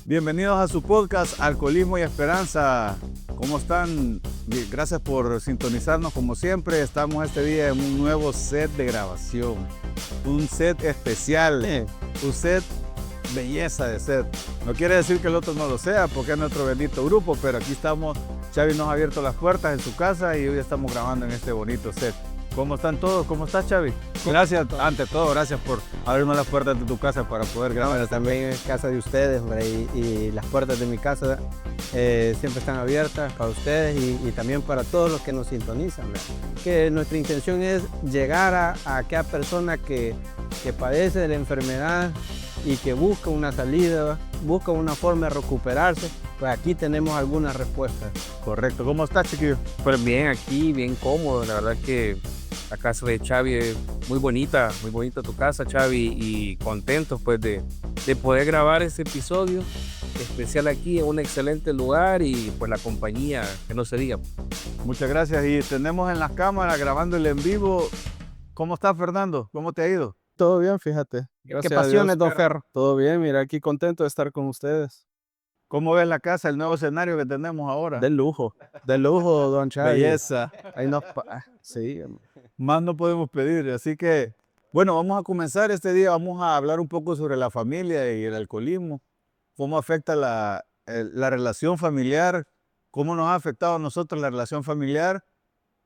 Bienvenidos a su podcast Alcoholismo y Esperanza. ¿Cómo están? Gracias por sintonizarnos como siempre. Estamos este día en un nuevo set de grabación. Un set especial. Un set belleza de set. No quiere decir que el otro no lo sea porque es nuestro bendito grupo, pero aquí estamos. Xavi nos ha abierto las puertas en su casa y hoy estamos grabando en este bonito set. ¿Cómo están todos? ¿Cómo estás, Xavi? Gracias, ante todo, gracias por abrirnos las puertas de tu casa para poder grabar. Bueno, también es casa de ustedes, hombre, y las puertas de mi casa siempre están abiertas para ustedes y también para todos los que nos sintonizan, hombre. Que nuestra intención es llegar a aquella persona que padece de la enfermedad y que busca una salida, busca una forma de recuperarse. Pues aquí tenemos algunas respuestas. Correcto. ¿Cómo estás, chiquillo? Pues bien, aquí, bien cómodo. La verdad que la casa de Xavi es muy bonita tu casa, Xavi, y contentos pues de poder grabar este episodio especial aquí en un excelente lugar y pues la compañía, que no se diga. Muchas gracias. Y tenemos en las cámaras grabando el en vivo. ¿Cómo estás, Fernando? ¿Cómo te ha ido? Todo bien, fíjate. ¿Qué pasiones, don Ferro? Todo bien, mira, aquí contento de estar con ustedes. ¿Cómo ves la casa, el nuevo escenario que tenemos ahora? De lujo, don Xavi. Belleza. Ahí sí. Más no podemos pedir. Así que, bueno, vamos a comenzar este día. Vamos a hablar un poco sobre la familia y el alcoholismo. Cómo afecta la relación familiar. Cómo nos ha afectado a nosotros la relación familiar.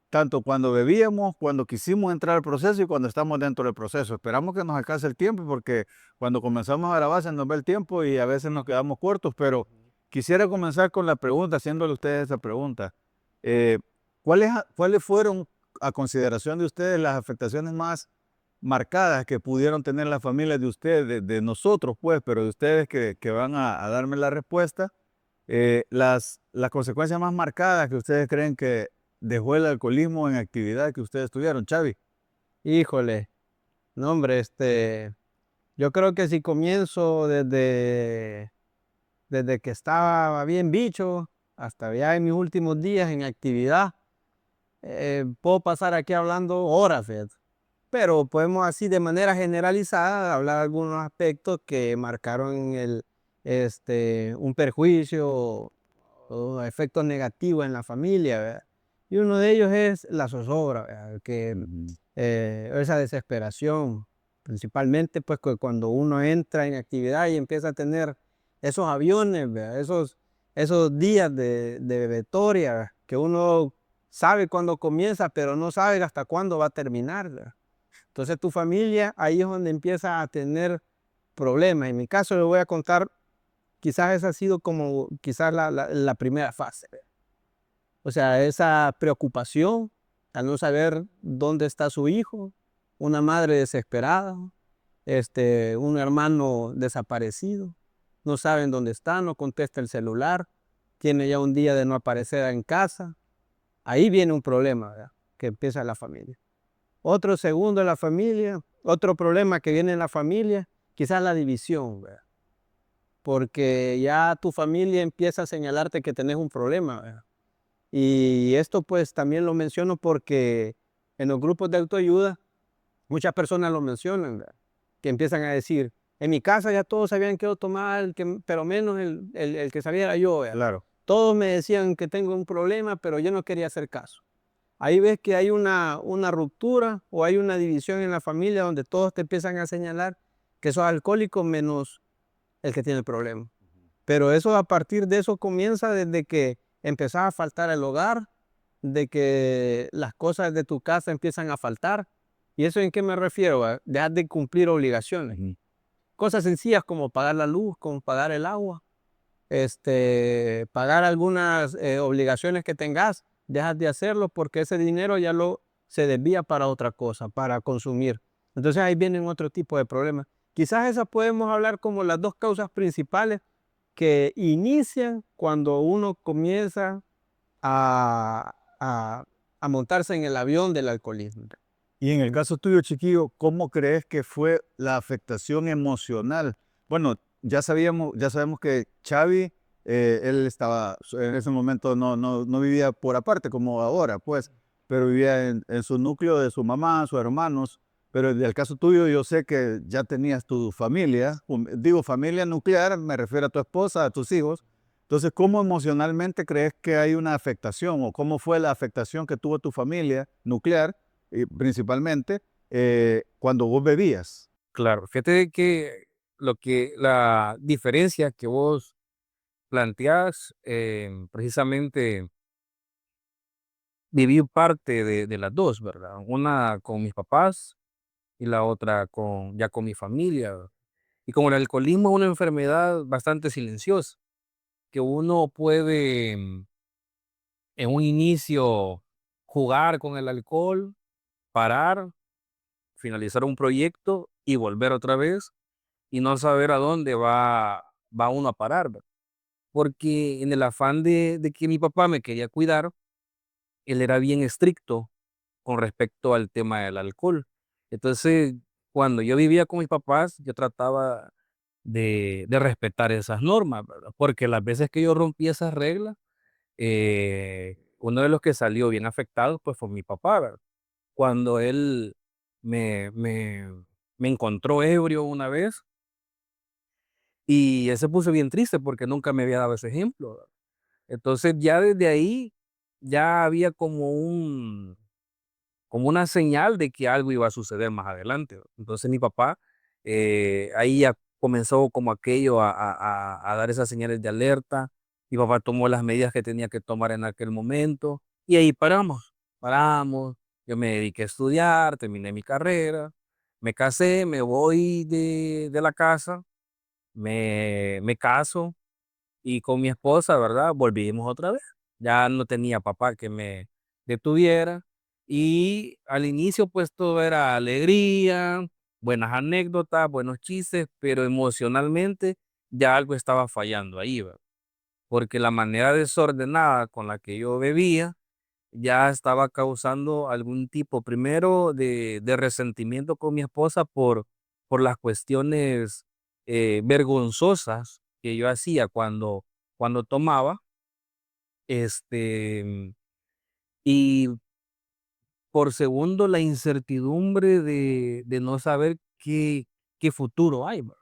Tanto cuando bebíamos, cuando quisimos entrar al proceso y cuando estamos dentro del proceso. Esperamos que nos alcance el tiempo porque cuando comenzamos a grabar se nos ve el tiempo y a veces nos quedamos cortos, pero quisiera comenzar con la pregunta, haciéndole a ustedes esa pregunta. ¿Cuáles fueron, a consideración de ustedes, las afectaciones más marcadas que pudieron tener las familias de ustedes, de nosotros pues, pero de ustedes que van a darme la respuesta? Las consecuencias más marcadas que ustedes creen que dejó el alcoholismo en actividad que ustedes tuvieron, Xavi. Híjole, no hombre, yo creo que si comienzo desde que estaba bien bicho hasta ya en mis últimos días en actividad, puedo pasar aquí hablando horas, fíjate. Pero podemos así de manera generalizada hablar de algunos aspectos que marcaron un perjuicio o efectos negativos en la familia, ¿verdad? Y uno de ellos es la zozobra, ¿verdad? Esa desesperación, principalmente pues cuando uno entra en actividad y empieza a tener esos aviones, ¿verdad? Esos días de bebetoria, ¿verdad? Que uno sabe cuándo comienza, pero no sabe hasta cuándo va a terminar, ¿verdad? Entonces tu familia ahí es donde empieza a tener problemas. En mi caso le voy a contar, quizás esa ha sido como quizás la primera fase, ¿verdad? O sea, esa preocupación al no saber dónde está su hijo, una madre desesperada, un hermano desaparecido, no saben dónde está, no contesta el celular, tiene ya un día de no aparecer en casa. Ahí viene un problema, ¿verdad? Que empieza la familia. Otro segundo en la familia, otro problema que viene en la familia, quizás la división, ¿verdad? Porque ya tu familia empieza a señalarte que tenés un problema, ¿verdad? Y esto pues también lo menciono porque en los grupos de autoayuda muchas personas lo mencionan, ¿verdad? Que empiezan a decir, en mi casa ya todos sabían que yo tomaba, pero menos el que sabía era yo, ¿verdad? Claro. Todos me decían que tengo un problema, pero yo no quería hacer caso. Ahí ves que hay una ruptura o hay una división en la familia donde todos te empiezan a señalar que sos alcohólico menos el que tiene el problema. Pero eso, a partir de eso comienza desde que empezás a faltar al hogar, de que las cosas de tu casa empiezan a faltar. ¿Y eso en qué me refiero? Dejar de cumplir obligaciones. Cosas sencillas como pagar la luz, como pagar el agua, pagar algunas obligaciones que tengas, dejas de hacerlo porque ese dinero ya se desvía para otra cosa, para consumir. Entonces ahí vienen otro tipo de problemas. Quizás esas podemos hablar como las dos causas principales que inician cuando uno comienza a montarse en el avión del alcoholismo. Y en el caso tuyo, chiquillo, ¿cómo crees que fue la afectación emocional? Bueno, ya sabemos que Xavi, él estaba, en ese momento no vivía por aparte como ahora, pues, pero vivía en su núcleo de su mamá, sus hermanos. Pero en el caso tuyo, yo sé que ya tenías tu familia, digo familia nuclear, me refiero a tu esposa, a tus hijos. Entonces, ¿cómo emocionalmente crees que hay una afectación o cómo fue la afectación que tuvo tu familia nuclear, principalmente, cuando vos bebías? Claro, fíjate de que la diferencia que vos planteás, precisamente viví parte de las dos, ¿verdad? Una con mis papás y la otra ya con mi familia. Y como el alcoholismo es una enfermedad bastante silenciosa, que uno puede en un inicio jugar con el alcohol, parar, finalizar un proyecto y volver otra vez y no saber a dónde va uno a parar, ¿verdad? Porque en el afán de que mi papá me quería cuidar, él era bien estricto con respecto al tema del alcohol. Entonces, cuando yo vivía con mis papás, yo trataba de respetar esas normas, ¿verdad? Porque las veces que yo rompí esas reglas, uno de los que salió bien afectado, pues fue mi papá, ¿verdad? Cuando él me, me, me encontró ebrio una vez y él se puso bien triste porque nunca me había dado ese ejemplo, ¿verdad? Entonces ya desde ahí ya había como una señal de que algo iba a suceder más adelante, ¿verdad? Entonces mi papá, ahí ya comenzó como aquello a dar esas señales de alerta. Mi papá tomó las medidas que tenía que tomar en aquel momento y ahí paramos. Yo me dediqué a estudiar, terminé mi carrera, me casé, me voy de la casa, me caso y con mi esposa, ¿verdad? Volvimos otra vez. Ya no tenía papá que me detuviera. Y al inicio, pues todo era alegría, buenas anécdotas, buenos chistes, pero emocionalmente ya algo estaba fallando ahí, ¿verdad? Porque la manera desordenada con la que yo bebía ya estaba causando algún tipo, primero, de resentimiento con mi esposa por las cuestiones vergonzosas que yo hacía cuando tomaba, este, y por segundo, la incertidumbre de no saber qué futuro hay, ¿verdad?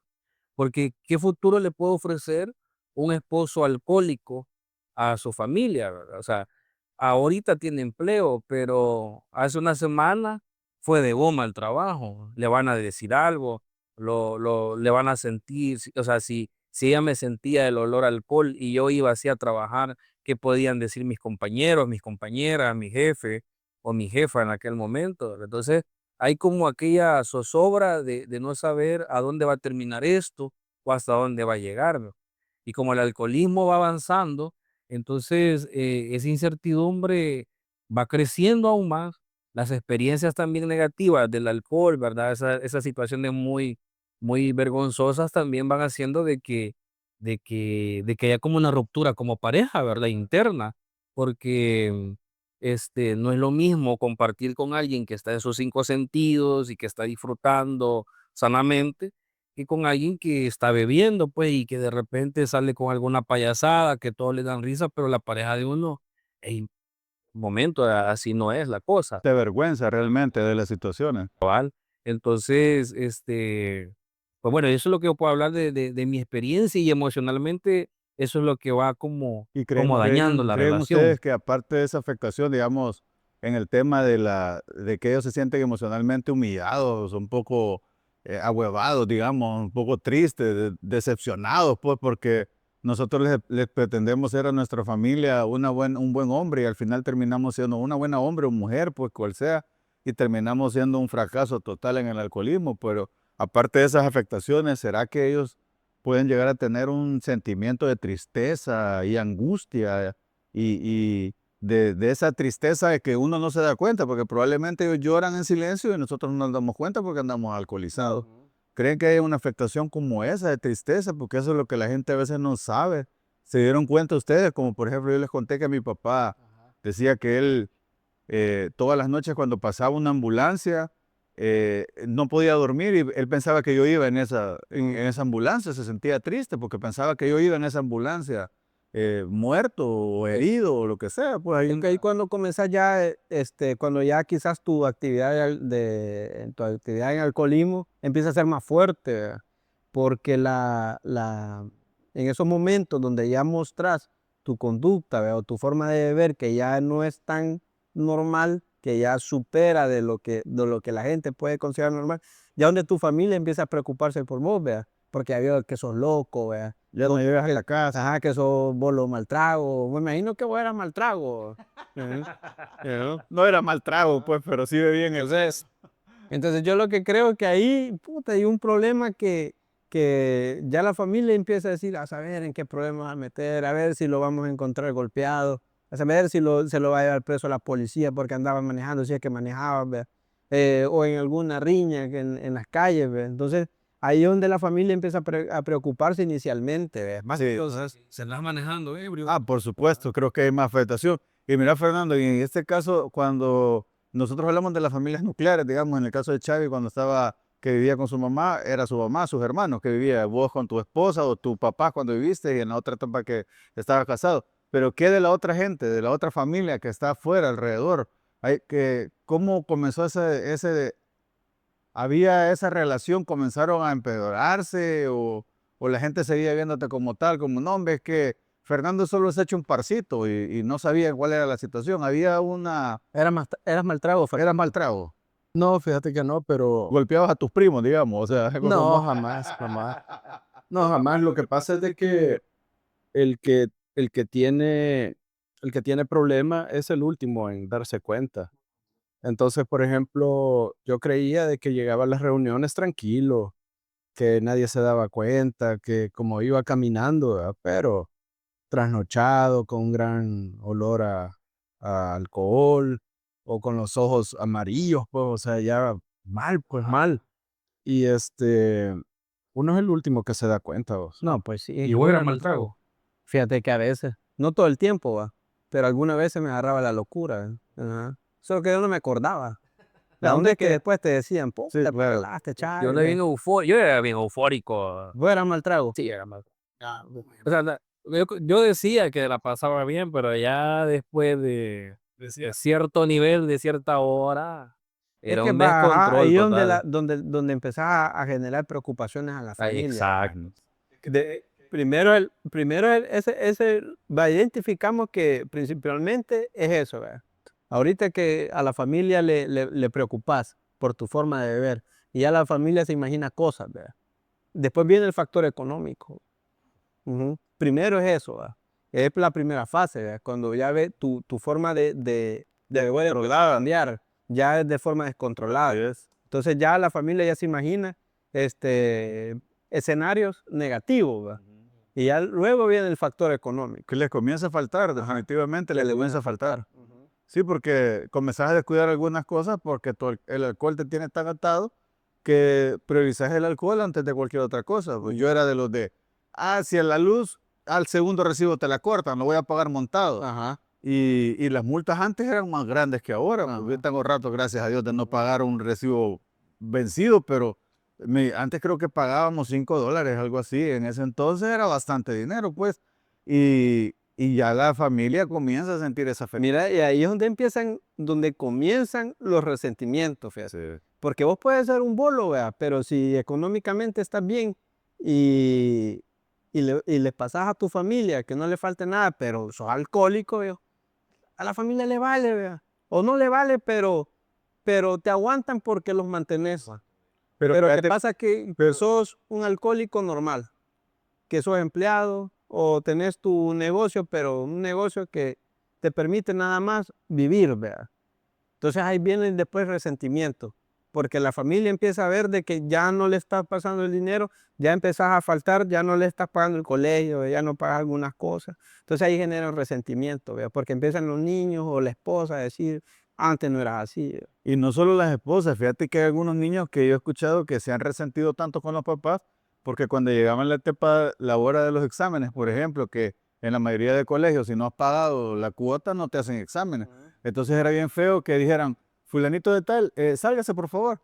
Porque ¿qué futuro le puede ofrecer un esposo alcohólico a su familia, verdad? O sea, ahorita tiene empleo, pero hace una semana fue de goma al trabajo. Le van a decir algo, le van a sentir, o sea, si ella me sentía el olor a alcohol y yo iba así a trabajar, ¿qué podían decir mis compañeros, mis compañeras, mi jefe o mi jefa en aquel momento? Entonces, hay como aquella zozobra de no saber a dónde va a terminar esto o hasta dónde va a llegar, ¿no? Y como el alcoholismo va avanzando, entonces esa incertidumbre va creciendo aún más. Las experiencias también negativas del alcohol, ¿verdad? Esas situaciones muy vergonzosas también van haciendo de que haya como una ruptura como pareja, ¿verdad? Interna, porque no es lo mismo compartir con alguien que está en sus cinco sentidos y que está disfrutando sanamente que con alguien que está bebiendo, pues, y que de repente sale con alguna payasada, que todos le dan risa, pero la pareja de uno, en momento, así no es la cosa. ¿Te avergüenza realmente de las situaciones? Entonces, pues bueno, eso es lo que yo puedo hablar de mi experiencia y emocionalmente eso es lo que va ¿Y como dañando la creen relación. ustedes que aparte de esa afectación, digamos, en el tema de que ellos se sienten emocionalmente humillados, un poco ahuevados, digamos, un poco tristes, decepcionados, pues, porque nosotros les pretendemos ser a nuestra familia un buen hombre y al final terminamos siendo una buena hombre o mujer, pues, cual sea, y terminamos siendo un fracaso total en el alcoholismo? Pero aparte de esas afectaciones, ¿será que ellos pueden llegar a tener un sentimiento de tristeza y angustia y de esa tristeza de que uno no se da cuenta, porque probablemente ellos lloran en silencio y nosotros no nos damos cuenta porque andamos alcoholizados? ¿Creen que hay una afectación como esa de tristeza? Porque eso es lo que la gente a veces no sabe. ¿Se dieron cuenta ustedes? Como por ejemplo yo les conté que mi papá decía que él todas las noches cuando pasaba una ambulancia, no podía dormir y él pensaba que yo iba en esa ambulancia, se sentía triste porque pensaba que yo iba en esa ambulancia muerto o herido o lo que sea, pues ahí Es que ahí cuando comenzás ya, cuando ya quizás tu actividad en alcoholismo empieza a ser más fuerte, ¿verdad? Porque en esos momentos donde ya mostrás tu conducta, ¿verdad? O tu forma de beber que ya no es tan normal, que ya supera de lo que la gente puede considerar normal, ya donde tu familia empieza a preocuparse por vos, ¿verdad? Porque ya vio que sos loco, ¿verdad? ya no llegas a la casa. Ajá, que sos vos los maltragos. Me imagino que vos eras maltrago. Ujú. No era mal trago, pues, pero sí bebía en el... Entonces yo lo que creo que ahí, puta, hay un problema que ya la familia empieza a decir, a saber en qué problema va a meter, a ver si lo vamos a encontrar golpeado, a saber si se lo va a llevar preso a la policía porque andaba manejando, si es que manejaba, ¿verdad? O en alguna riña en las calles, ¿verdad? Entonces ahí es donde la familia empieza a preocuparse inicialmente, ¿verdad? Más Sí. cosas. Se andas manejando, bro. Ah, por supuesto, creo que hay más afectación. Y mira, Fernando, y en este caso, cuando nosotros hablamos de las familias nucleares, digamos, en el caso de Xavi, cuando estaba, que vivía con su mamá, era su mamá, sus hermanos, que vivía vos con tu esposa o tu papá cuando viviste y en la otra etapa que estaba casado. Pero ¿qué de la otra gente, de la otra familia que está afuera, alrededor? ¿Cómo comenzó había esa relación, comenzaron a empeorarse o la gente seguía viéndote como tal, como no, hombre, es que Fernando solo se ha hecho un parcito y no sabía cuál era la situación. Había Eras maltrago, era mal trago. No, fíjate que no, pero Golpeabas a tus primos, digamos, o sea, algo no, como... jamás, jamás. No, jamás. Lo que pasa es de que el que, el que tiene, el que tiene problema es el último en darse cuenta. Entonces, por ejemplo, yo creía de que llegaba a las reuniones tranquilo, que nadie se daba cuenta, que como iba caminando, ¿verdad? Pero trasnochado, con un gran olor a alcohol, o con los ojos amarillos, pues, o sea, ya mal, pues mal. Y uno es el último que se da cuenta, vos. No, pues sí. Y vos eras mal trago. Fíjate que a veces, no todo el tiempo, va, pero algunas veces me agarraba la locura. Ajá. Solo que yo no me acordaba. La La onda onda es que después te decían, puta, Sí, te claro. relajaste, Yo, Chávez. yo era bien eufórico. Vos eras mal trago. Sí, era mal. O sea, yo decía que la pasaba bien, pero ya después de cierto nivel, de cierta hora, Es era que un va, ajá, descontrol ahí es donde, total. donde empezás a generar preocupaciones a la Ay, familia. exacto. Primero, identificamos que principalmente es eso, ¿verdad? Ahorita que a la familia le preocupas por tu forma de beber y ya la familia se imagina cosas, ¿verdad? Después viene el factor económico. Ujú. Primero es eso, ¿verdad? Es la primera fase, ¿verdad? Cuando ya ve tu forma de beber empezó a cambiar, ya es de forma descontrolada. Así es. Entonces ya la familia ya se imagina escenarios negativos, ¿verdad? Y ya luego viene el factor económico. Que les comienza a faltar, definitivamente Que les le comienza viene a faltar. Ujú. Sí, porque comenzás a descuidar algunas cosas porque el alcohol te tiene tan atado que priorizas el alcohol antes de cualquier otra cosa. Pues yo era de los si a la luz al segundo recibo te la cortan, lo voy a pagar montado. Ajá. Y las multas antes eran más grandes que ahora. Pues yo Ajá. tengo rato, gracias a Dios, de no pagar un recibo vencido, pero antes creo que pagábamos $5, algo así. En ese entonces era bastante dinero, pues. Y ya la familia comienza a sentir esa felicidad. Mira, y ahí es donde comienzan los resentimientos, fíjate. Porque vos puedes ser un bolo, ¿verdad? Pero si económicamente estás bien y, y le pasas a tu familia que no le falte nada, pero sos alcohólico, ¿veo? A la familia le vale, ¿verdad? O no le vale, pero te aguantan porque los mantenés. Pero ¿qué fíjate, pasa? Que sos un alcohólico normal, que sos empleado o tenés tu negocio, pero un negocio que te permite nada más vivir, ¿verdad? Entonces ahí viene después resentimiento, porque la familia empieza a ver de que ya no le estás pasando el dinero, ya empezás a faltar, ya no le estás pagando el colegio, ya no pagas algunas cosas. Entonces ahí genera un resentimiento, ¿verdad? Porque empiezan los niños o la esposa a decir, antes no eras así. ¿verdad? y no solo las esposas, fíjate que hay algunos niños que yo he escuchado que se han resentido tanto con los papás porque cuando llegaban la hora de los exámenes, por ejemplo, que en la mayoría de colegios, si no has pagado la cuota, no te hacen exámenes. Entonces era bien feo que dijeran, fulanito de tal, sálgase por favor.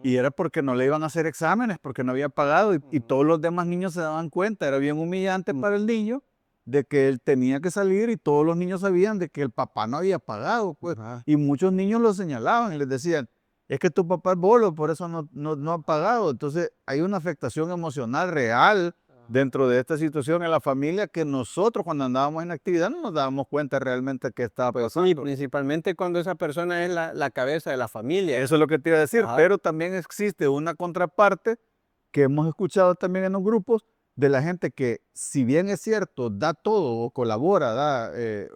Y era porque no le iban a hacer exámenes, porque no había pagado y todos los demás niños se daban cuenta. Era bien humillante para el niño de que él tenía que salir y todos los niños sabían de que el papá no había pagado, pues. Ajá. Y muchos niños lo señalaban y les decían, es que tu papá es bolo, por eso no ha pagado. Entonces hay una afectación emocional real dentro de esta situación en la familia que nosotros cuando andábamos en actividad no nos dábamos cuenta realmente que estaba Pues sí, pasando. principalmente cuando esa persona es la cabeza de la familia. Eso es lo que te iba a decir, Ajá. pero también existe una contraparte que hemos escuchado también en los grupos de la gente que, si bien es cierto, da todo o colabora, da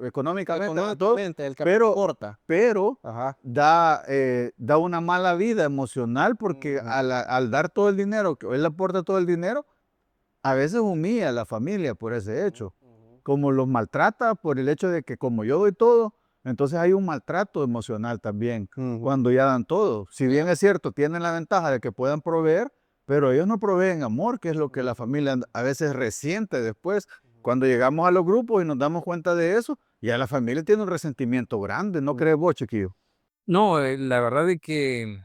económicamente, da todo, Económicamente, el que pero, aporta. pero Ajá. da una mala vida emocional porque Ujú. al dar todo el dinero, que él aporta todo el dinero, a veces humilla a la familia por ese hecho, Ujú. como los maltrata por el hecho de que como yo doy todo, entonces hay un maltrato emocional también Ujú. cuando ya dan todo. Si bien es cierto, tienen la ventaja de que puedan proveer, pero ellos no proveen amor, que es lo que la familia a veces resiente después. Cuando llegamos a los grupos y nos damos cuenta de eso, ya la familia tiene un resentimiento grande, ¿no crees vos, chiquillo? No, la verdad es que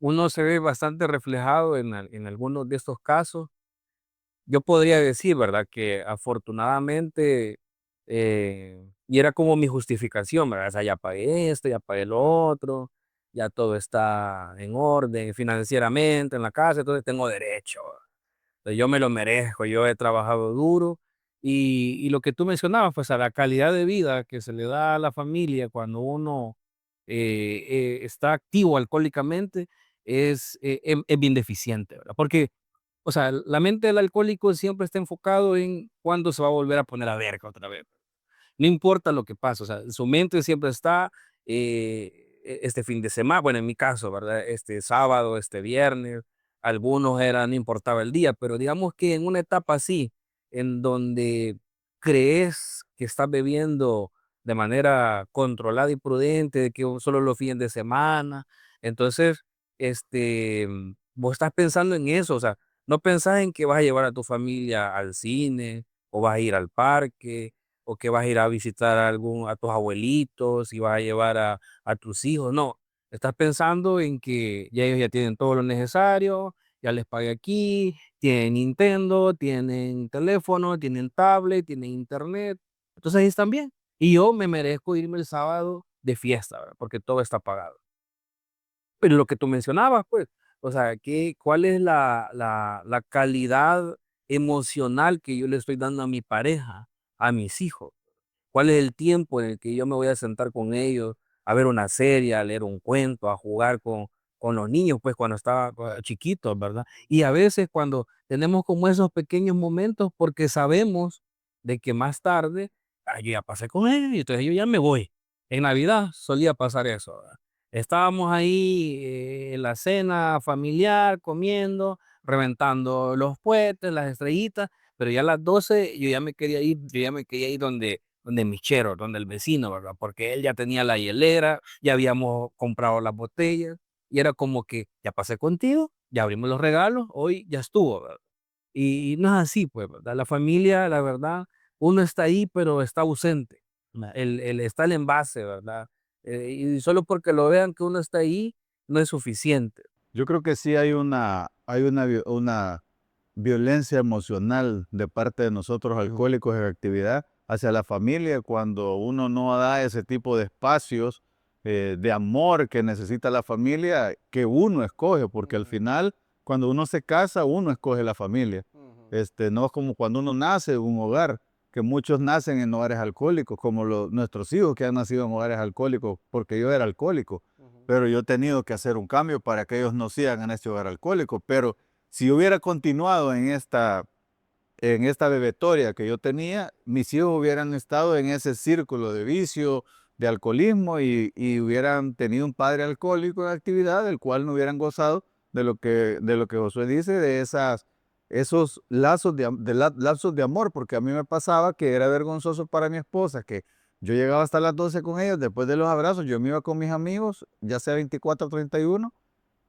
uno se ve bastante reflejado en algunos de estos casos. Yo podría decir, ¿verdad? Que afortunadamente, y era como mi justificación, ¿verdad? O sea, ya pagué esto, ya pagué lo otro, ya todo está en orden financieramente en la casa, entonces tengo derecho. Yo me lo merezco, yo he trabajado duro. Y lo que tú mencionabas, pues a la calidad de vida que se le da a la familia cuando uno está activo alcohólicamente es bien deficiente, ¿verdad? Porque o sea, la mente del alcohólico siempre está enfocado en cuándo se va a volver a poner a verga otra vez. No importa lo que pase, o sea, su mente siempre está este fin de semana, bueno, en mi caso, ¿verdad? Este sábado, este viernes, algunos era, no importaba el día, pero digamos que en una etapa así, en donde crees que estás bebiendo de manera controlada y prudente, de que solo los fines de semana, entonces, vos estás pensando en eso, o sea, no pensás en que vas a llevar a tu familia al cine o vas a ir al parque o que vas a ir a visitar a tus abuelitos y vas a llevar a tus hijos. No, estás pensando en que ya ellos ya tienen todo lo necesario, ya les pagué aquí, tienen Nintendo, tienen teléfono, tienen tablet, tienen internet. Entonces ahí están bien. Y yo me merezco irme el sábado de fiesta, ¿verdad? Porque todo está pagado. Pero lo que tú mencionabas, pues, o sea, ¿cuál es la calidad emocional que yo le estoy dando a mi pareja, a mis hijos? ¿Cuál es el tiempo en el que yo me voy a sentar con ellos a ver una serie, a leer un cuento, a jugar con los niños, pues cuando estaba chiquitos, ¿verdad? Y a veces cuando tenemos como esos pequeños momentos porque sabemos de que más tarde, yo ya pasé con ellos y entonces yo ya me voy. En Navidad solía pasar eso, ¿verdad? Estábamos ahí en la cena familiar, comiendo, reventando los puentes, las estrellitas, pero ya a las 12 yo ya me quería ir, yo ya me quería ir donde mi chero, donde el vecino, ¿verdad? Porque él ya tenía la hielera, ya habíamos comprado las botellas y era como que ya pasé contigo, ya abrimos los regalos, hoy ya estuvo, ¿verdad? Y no es así, pues, ¿verdad? La familia, la verdad, uno está ahí, pero está ausente. Está el envase, ¿verdad? Y solo porque lo vean que uno está ahí, no es suficiente. Yo creo que sí hay una violencia emocional de parte de nosotros Ujú. alcohólicos en actividad hacia la familia cuando uno no da ese tipo de espacios de amor que necesita la familia que uno escoge, porque al Ujú. final cuando uno se casa uno escoge la familia. Ujú. No es como cuando uno nace en un hogar, que muchos nacen en hogares alcohólicos, como nuestros hijos que han nacido en hogares alcohólicos, porque yo era alcohólico, Ujú. pero yo he tenido que hacer un cambio para que ellos no sigan en este hogar alcohólico. Pero si hubiera continuado en esta bebetoria que yo tenía, mis hijos hubieran estado en ese círculo de vicio, de alcoholismo y hubieran tenido un padre alcohólico en actividad, del cual no hubieran gozado de lo que Josué dice, esos lazos de amor, porque a mí me pasaba que era vergonzoso para mi esposa, que yo llegaba hasta las 12 con ellos, después de los abrazos, yo me iba con mis amigos, ya sea 24 o 31,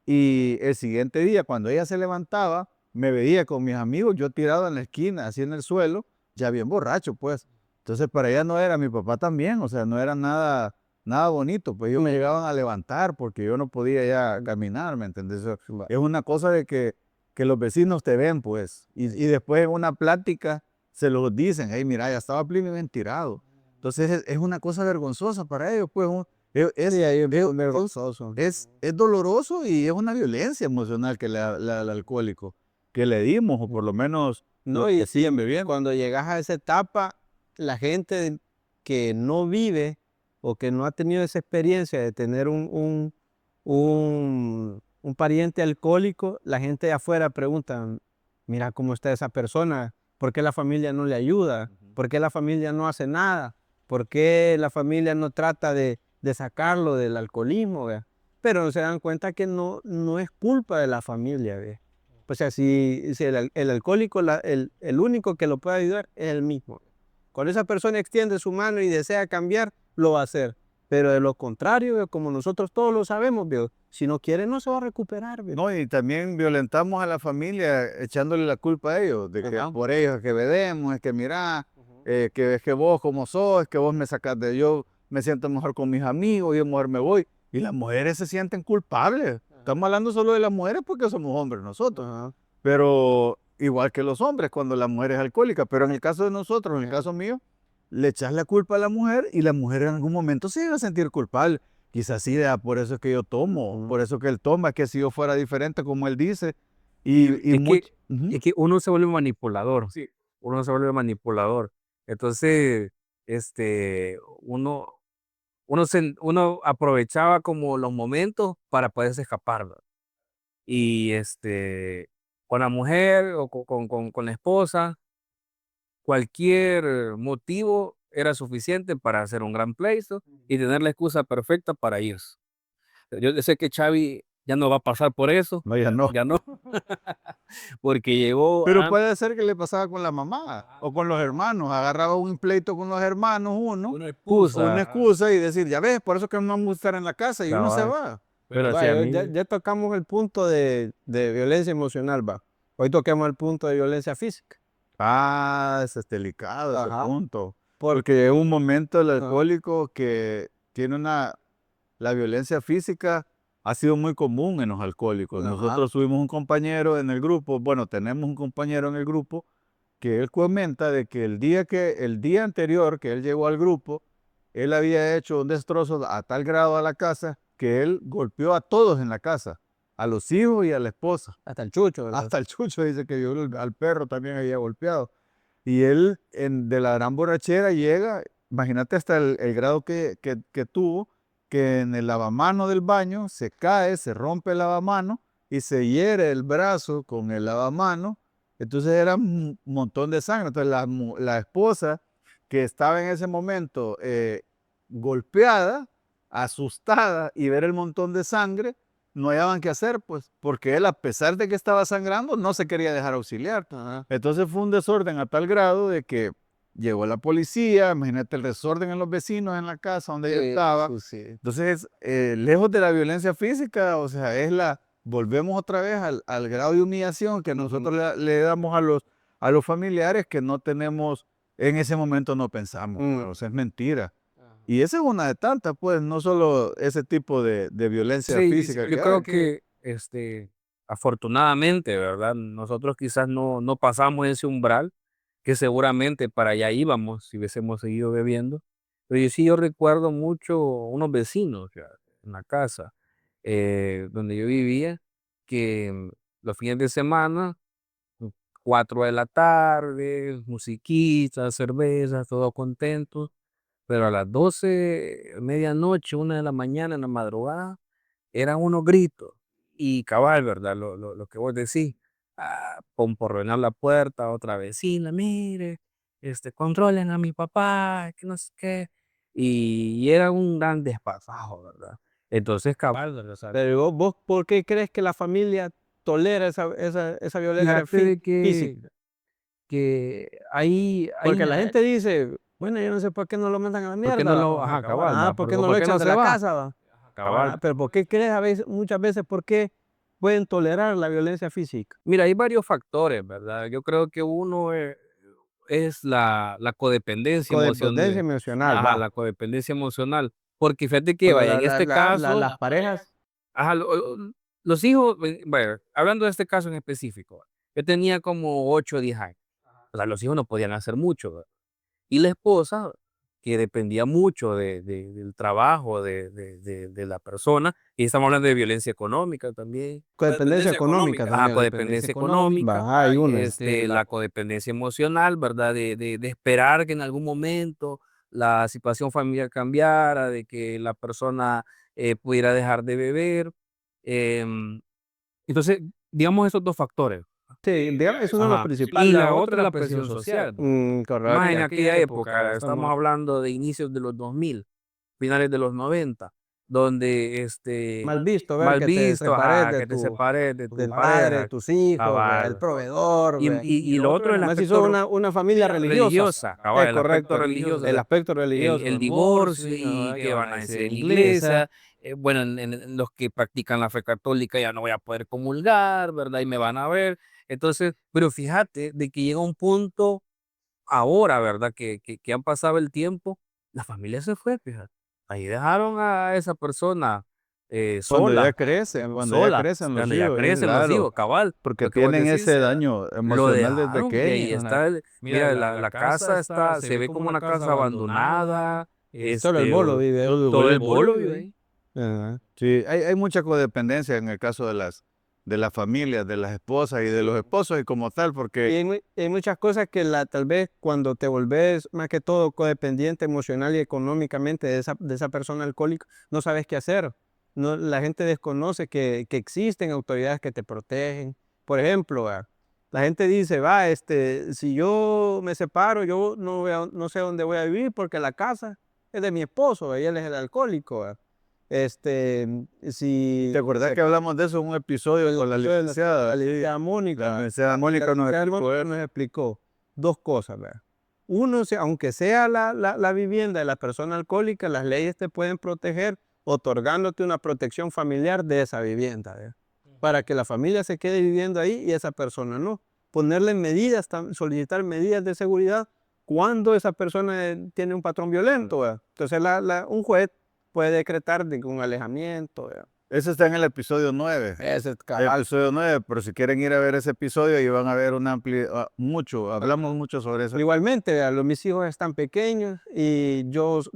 y el siguiente día, cuando ella se levantaba, me veía con mis amigos, yo tirado en la esquina, así en el suelo, ya bien borracho, pues. Entonces, para ella no era, mi papá también, o sea, no era nada bonito, pues ellos me llegaban a levantar porque yo no podía ya caminar, ¿me entendés? Va. Es una cosa de que los vecinos te ven, pues, y después en una plática se los dicen, hey, mira, ya estaba bien tirado. Entonces es una cosa vergonzosa para ellos, pues Sí, ahí es es- vergonzoso. es doloroso y es una violencia emocional que le da al alcohólico, que le dimos, o por lo menos No, los que siguen bebiendo. cuando llegas a esa etapa, la gente que no vive o que no ha tenido esa experiencia de tener un pariente alcohólico, la gente de afuera pregunta, mira cómo está esa persona, ¿por qué la familia no le ayuda? ¿Por qué la familia no hace nada? ¿Por qué la familia no trata de sacarlo del alcoholismo? ¿Vea? Pero no se dan cuenta que no es culpa de la familia, ¿ve? O sea, si el alcohólico, el único que lo puede ayudar es el mismo. Cuando esa persona extiende su mano y desea cambiar, lo va a hacer. Pero de lo contrario, veo, como nosotros todos lo sabemos, veo, si no quiere no se va a recuperar. Veo. No, y también violentamos a la familia echándole la culpa a ellos, de que Ajá. por ellos es que bebemos, es que mira, Ujú. que es que vos como sos, es que vos me sacás de yo, me siento mejor con mis amigos, yo mejor me voy. Y las mujeres se sienten culpables. Estamos hablando solo de las mujeres porque somos hombres nosotros, Ajá. pero igual que los hombres cuando la mujer es alcohólica, pero en el caso de nosotros, en el caso mío, le echas la culpa a la mujer y la mujer en algún momento se va a sentir culpable. Quizás sí, por eso es que yo tomo, Ujú. por eso que él toma, que si yo fuera diferente como él dice. Y Es que, Ujú. es que uno se vuelve manipulador. Sí. Uno se vuelve manipulador. Entonces, uno aprovechaba como los momentos para poderse escapar, ¿verdad? Y con la mujer o con la esposa, cualquier motivo era suficiente para hacer un gran pleito y tener la excusa perfecta para irse. Yo sé que Xavi ya no va a pasar por eso, No, ya no. ya no, porque llegó Pero puede ser que le pasaba con la mamá o con los hermanos. Agarraba un pleito con los hermanos uno, una o una excusa, excusa y decir, ya ves, por eso que no vamos a estar en la casa y uno se cabal. va. Pero sí, a Vaya, mí, ya tocamos el punto de violencia emocional, va. Hoy toquemos el punto de violencia física. Ah, ese es delicado ese Ajá. punto. Por, Porque llega un momento el ajá. alcohólico que tiene la violencia física ha sido muy común en los alcohólicos. Ajá. Nosotros tuvimos un compañero en el grupo, bueno, tenemos un compañero en el grupo que él comenta de que el día anterior que él llegó al grupo, él había hecho un destrozo a tal grado a la casa que él golpeó a todos en la casa, a los hijos y a la esposa. Hasta el chucho, ¿verdad? Hasta el chucho dice que vio al perro también había golpeado. Y él de la gran borrachera llega, imagínate hasta el grado que tuvo, que en el lavamano del baño se cae, se rompe el lavamano y se hiere el brazo con el lavamano. Entonces era un montón de sangre. Entonces la esposa que estaba en ese momento golpeada, asustada y ver el montón de sangre, no hallaban qué hacer, pues, porque él, a pesar de que estaba sangrando, no se quería dejar auxiliar. Ajá. Entonces fue un desorden a tal grado de que llegó la policía, imagínate el desorden en los vecinos en la casa donde ella estaba. Eso sí. Entonces, lejos de la violencia física, o sea, volvemos otra vez al grado de humillación que nosotros le damos a los familiares que no tenemos, en ese momento no pensamos, Mm. pues, o sea, es mentira. Y esa es una de tantas, pues, no solo ese tipo de violencia sí, física yo que creo hay. que, afortunadamente, ¿verdad? Nosotros quizás no pasamos ese umbral, que seguramente para allá íbamos si hubiésemos seguido bebiendo. Pero yo recuerdo mucho unos vecinos ya, en la casa donde yo vivía, que los fines de semana, mm, 4 de la tarde, musiquita, cerveza, todos contentos, pero a las 12, medianoche, 1 de la mañana, en la madrugada, eran unos gritos. Y cabal, ¿verdad? Lo que vos decís, por ordenar la puerta a otra vecina, mire, controlen a mi papá, que no sé qué. Y era un gran desparpajo, ¿verdad? Entonces, cabal, ¿verdad? O sea, Pero vos, ¿por qué crees que la familia tolera esa violencia fíjate de física? que ahí, Porque la gente dice, bueno, yo no sé por qué no lo mandan a la ¿por qué mierda, no va. lo, ajá, cabal, Ah, va? ¿por qué no lo ¿Por qué echan no de se la va? casa, va? Cabal. Ah, pero ¿por qué crees muchas veces por qué pueden tolerar la violencia física? Mira, hay varios factores, ¿verdad? Yo creo que uno es la codependencia Codependencia emocional, emocional, ajá, va. la codependencia emocional, porque fíjate que, Cuando vaya, en este caso, las parejas, ajá, los hijos, bueno, hablando de este caso en específico, yo tenía como 8 o 10 años, O sea, los hijos no podían hacer mucho, ¿verdad? Y la esposa, que dependía mucho del trabajo de la persona, y estamos hablando de violencia económica también. Codependencia económica también. Codependencia económica, Va, hay una. la codependencia emocional, ¿verdad? De esperar que en algún momento la situación familiar cambiara, de que la persona pudiera dejar de beber. em, entonces, digamos esos dos factores. Sí, digamos, es uno de los Ajá. principales. Y la otra es la presión social. Correcto. Más en aquella época, estamos hablando de inicios de los 2000, finales de los 90, donde Mal visto, ver mal que te visto, separes ajá, de que te tu, separes de tu del padre, de pareja, tus hijos, el cabal. proveedor. Y lo otro es el Más si aspecto sos una familia religiosa. cabal, el Correcto. aspecto religioso, o El sea, aspecto religioso. el divorcio y que van a decir en la iglesia. Bueno, en los que practican la fe católica ya no voy a poder comulgar, ¿verdad? Y me van a ver. Entonces, pero fíjate de que llega un punto ahora, ¿verdad? Que han pasado el tiempo, la familia se fue, fíjate. Ahí dejaron a esa persona Cuando ya sola, crecen, cuando ya sola, crecen los cuando ya hijos, crecen los claro, hijos, cabal. porque Lo que vos tienen decís, ese daño lo emocional desde dejaron y ahí pequeños. está. Mira, la casa está, se ve como una casa abandonada, Solo el bolo vive. todo el bolo vive ahí. Ajá. Sí, hay mucha codependencia en el caso de las familias, de las esposas y de los esposos y como tal, Y porque hay muchas cosas que tal vez cuando te volvés más que todo codependiente emocional y económicamente de esa persona alcohólica, no sabes qué hacer. No, la gente desconoce que existen autoridades que te protegen. Por ejemplo, la gente dice, si yo me separo, yo no sé dónde voy a vivir porque la casa es de mi esposo y él es el alcohólico. Si ¿te acordás que hablamos de eso en un episodio con la licenciada? la licenciada Mónica. La licenciada Mónica nos explicó eso. Nos explicó dos cosas, ¿verdad? Uno, aunque sea la vivienda de la persona alcohólica, las leyes te pueden proteger otorgándote una protección familiar de esa vivienda, ¿verdad? Para que la familia se quede viviendo ahí y esa persona no. Ponerle medidas, solicitar medidas de seguridad cuando esa persona tiene un patrón violento, ¿verdad? Entonces un juez puede decretar un alejamiento, ¿verdad? Ese está en el episodio 9. Ese es El cabal. episodio 9, pero si quieren ir a ver ese episodio y van a ver hablamos mucho sobre eso. Pero igualmente, vea, mis hijos están pequeños y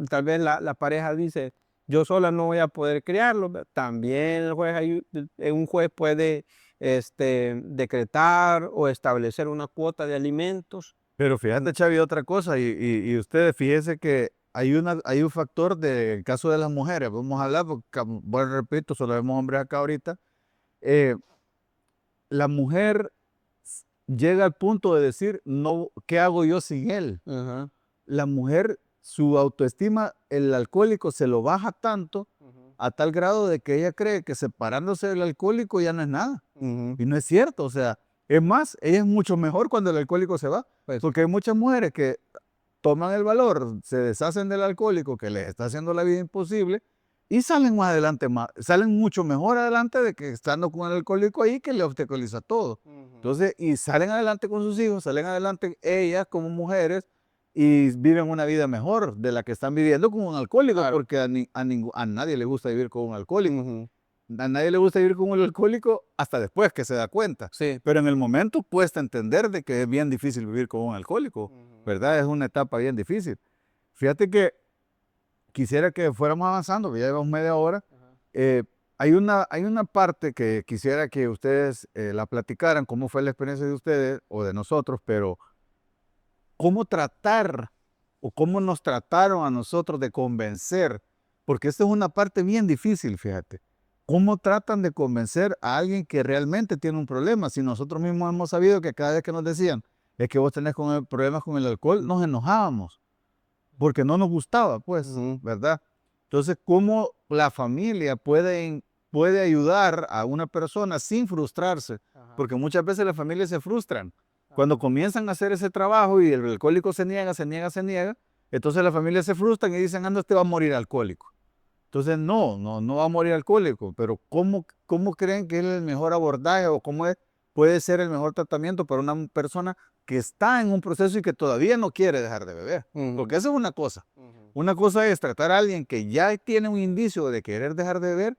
tal vez la pareja dice, yo sola no voy a poder criarlos. También un juez puede decretar o establecer una cuota de alimentos. Pero fíjate, Chavi, otra cosa, y ustedes fíjense que hay un factor del caso de las mujeres, vamos a hablar, porque, bueno, repito, solo vemos hombres acá ahorita. La mujer llega al punto de decir, no, ¿qué hago yo sin él? Ajá. La mujer, su autoestima, el alcohólico se lo baja tanto a tal grado de que ella cree que separándose del alcohólico ya no es nada. Y no es cierto, o sea, es más, ella es mucho mejor cuando el alcohólico se va, porque hay muchas mujeres que toman el valor, se deshacen del alcohólico que les está haciendo la vida imposible y salen más adelante, salen mucho mejor adelante de que estando con el alcohólico ahí que le obstaculiza todo. Entonces, y salen adelante con sus hijos, salen adelante ellas como mujeres y viven una vida mejor de la que están viviendo con un alcohólico, Claro. porque a nadie le gusta vivir con un alcohólico. A nadie le gusta vivir con un alcohólico hasta después que se da cuenta. Sí. Pero en el momento cuesta entender de que es bien difícil vivir con un alcohólico, ¿verdad? Es una etapa bien difícil. Fíjate que quisiera que fuéramos avanzando, que ya llevamos media hora. Hay una parte que quisiera que ustedes la platicaran, cómo fue la experiencia de ustedes o de nosotros, pero cómo tratar o cómo nos trataron a nosotros de convencer, porque esta es una parte bien difícil, fíjate. ¿Cómo tratan de convencer a alguien que realmente tiene un problema? Si nosotros mismos hemos sabido que cada vez que nos decían es que vos tenés problemas con el alcohol, nos enojábamos, porque no nos gustaba, pues, ¿verdad? Entonces, ¿cómo la familia puede ayudar a una persona sin frustrarse? Porque muchas veces las familias se frustran. Cuando comienzan a hacer ese trabajo y el alcohólico se niega, entonces las familias se frustran y dicen, anda, este va a morir alcohólico. Entonces, no va a morir alcohólico, pero ¿cómo creen que es el mejor abordaje o puede ser el mejor tratamiento para una persona que está en un proceso y que todavía no quiere dejar de beber? Porque eso es una cosa. Una cosa es tratar a alguien que ya tiene un indicio de querer dejar de beber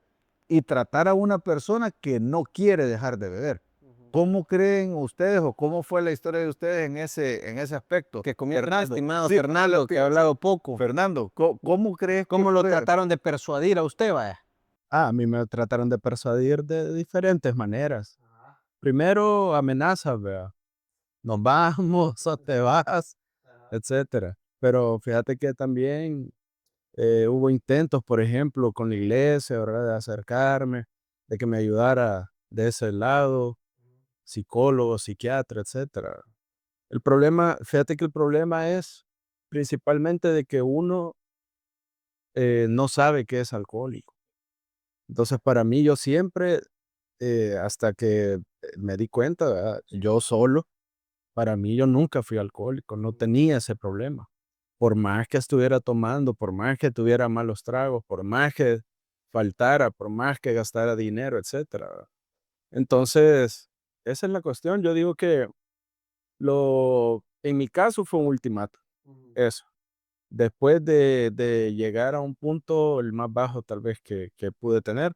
y tratar a una persona que no quiere dejar de beber. ¿Cómo creen ustedes o cómo fue la historia de ustedes en ese aspecto? Que comienza, Fernando, estimado sí, Fernando, que ha hablado poco. Fernando, ¿cómo crees que ¿Cómo lo fue? trataron de persuadir a usted, vaya? A mí me trataron de persuadir de diferentes maneras. Primero, amenazas, ¿verdad? Nos vamos o te vas, etcétera. Pero fíjate que también hubo intentos, por ejemplo, con la iglesia, ¿verdad? De acercarme, de que me ayudara de ese lado, psicólogo, psiquiatra, etcétera. El problema, fíjate que el problema es principalmente de que uno no sabe que es alcohólico. Entonces, para mí, yo siempre, hasta que me di cuenta, ¿verdad? Yo solo, para mí, yo nunca fui alcohólico, no tenía ese problema. Por más que estuviera tomando, por más que tuviera malos tragos, por más que faltara, por más que gastara dinero, etcétera, ¿verdad? Entonces, esa es la cuestión. Yo digo que en mi caso fue un ultimato, eso. Después de llegar a un punto, el más bajo tal vez que pude tener,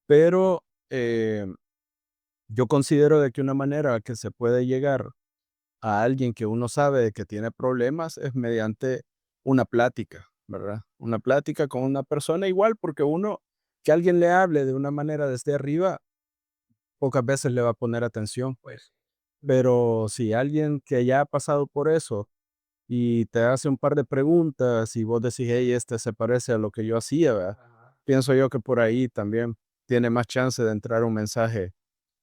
pero yo considero de que una manera que se puede llegar a alguien que uno sabe de que tiene problemas es mediante una plática, ¿verdad? Una plática con una persona igual, porque que alguien le hable de una manera desde arriba, pocas veces le va a poner atención, pues. Pero si alguien que ya ha pasado por eso y te hace un par de preguntas y vos decís, hey, este se parece a lo que yo hacía, ¿verdad? Pienso yo que por ahí también tiene más chance de entrar un mensaje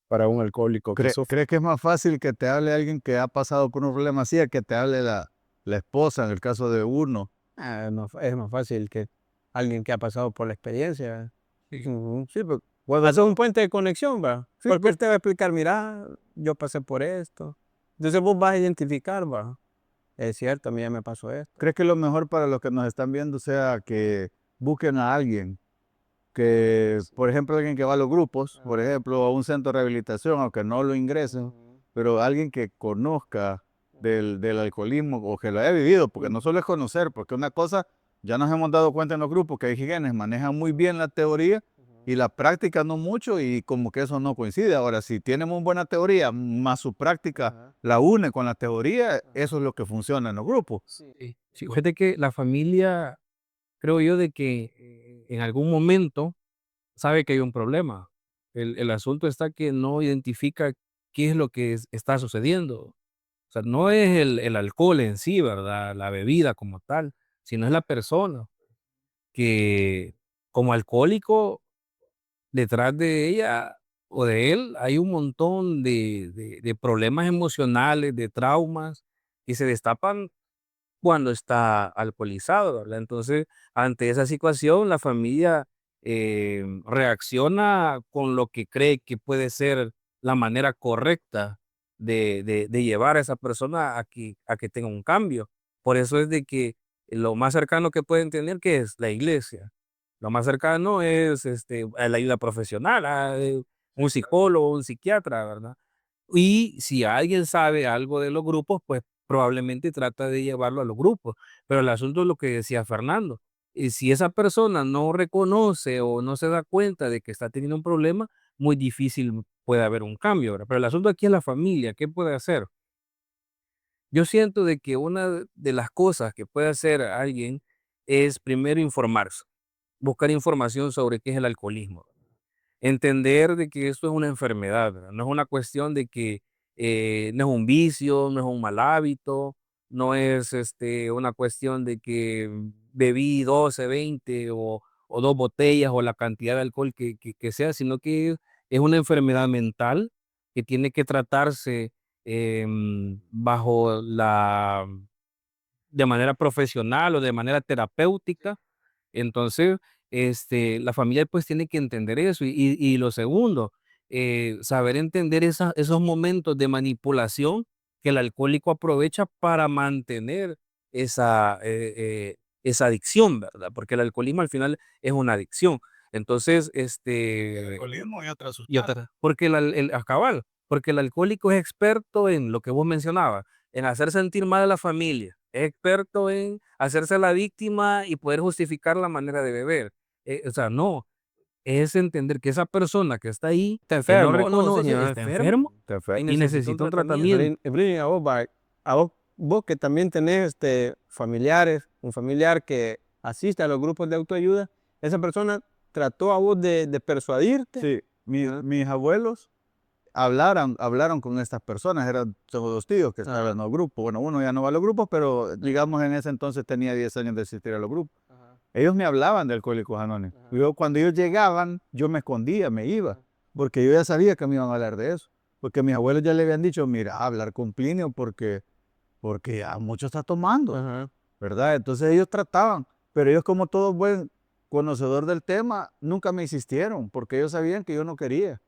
para un alcohólico que sufre. ¿Crees que es más fácil que te hable alguien que ha pasado por un problema así a que te hable la esposa en el caso de uno? No, es más fácil que alguien que ha pasado por la experiencia. Ujú. Sí, pues, Bueno, hace un puente de conexión, va. sí, Porque él te va a explicar, mira, yo pasé por esto. Entonces vos vas a identificar, va. Es cierto, a mí ya me pasó esto. ¿crees que lo mejor para los que nos están viendo sea que busquen a alguien que, por ejemplo, alguien que va a los grupos, por ejemplo, a un centro de rehabilitación, aunque no lo ingresen, pero alguien que conozca del alcoholismo o que lo haya vivido, porque no solo es conocer, porque una cosa, ya nos hemos dado cuenta en los grupos que hay quienes manejan muy bien la teoría y la práctica no mucho y como que eso no coincide. Ahora, si tiene muy buena teoría, más su práctica la une con la teoría, eso es lo que funciona en los grupos. Sí, sí, fíjate que la familia, creo yo, de que en algún momento sabe que hay un problema. El asunto está que no identifica qué es lo que está sucediendo. O sea, no es el alcohol en sí, ¿verdad? La bebida como tal, sino es la persona que como alcohólico, detrás de ella o de él hay un montón de problemas emocionales, de traumas que se destapan cuando está alcoholizado, ¿verdad? Entonces, ante esa situación, la familia reacciona con lo que cree que puede ser la manera correcta de llevar a esa persona a que tenga un cambio. Por eso es de que lo más cercano que pueden tener que es la iglesia. Lo más cercano es la ayuda profesional, un psicólogo, un psiquiatra, ¿verdad? Y si alguien sabe algo de los grupos, pues probablemente trata de llevarlo a los grupos. Pero el asunto es lo que decía Fernando. Y si esa persona no reconoce o no se da cuenta de que está teniendo un problema, muy difícil puede haber un cambio, ¿verdad? Pero el asunto aquí es la familia. ¿Qué puede hacer? Yo siento de que una de las cosas que puede hacer alguien es primero informarse, buscar información sobre qué es el alcoholismo. Entender de que esto es una enfermedad, ¿verdad? No es una cuestión de que no es un vicio, no es un mal hábito, no es una cuestión de que bebí 12, 20 o 2 botellas o la cantidad de alcohol que sea, sino que es una enfermedad mental que tiene que tratarse bajo de manera profesional o de manera terapéutica. Entonces, la familia pues tiene que entender eso. Y lo segundo, saber entender esos momentos de manipulación que el alcohólico aprovecha para mantener esa adicción, ¿verdad? Porque el alcoholismo al final es una adicción. Entonces, Alcoholismo y otras porque porque el alcohólico es experto en lo que vos mencionabas, en hacer sentir mal a la familia, es experto en hacerse la víctima y poder justificar la manera de beber. O sea, no, es entender que esa persona que está ahí, Está que no enfermo. No, no, reconoce, señor, está está enfermo. enfermo Y necesita un tratamiento. A vos, vos que también tenés familiares, un familiar que asiste a los grupos de autoayuda, esa persona trató a vos de persuadirte. Sí, mis abuelos hablaron con estas personas, eran todos dos tíos que estaban en los grupos. Bueno, uno ya no va a los grupos, pero digamos en ese entonces tenía 10 años de asistir a los grupos. Ellos me hablaban de Alcohólicos Anónimos. Cuando ellos llegaban, yo me escondía, me iba, porque yo ya sabía que me iban a hablar de eso. Porque mis abuelos ya le habían dicho, mira, hablar con Plinio porque ya mucho está tomando, ¿verdad? Entonces ellos trataban, pero ellos como todo buen conocedor del tema, nunca me insistieron, porque ellos sabían que yo no quería.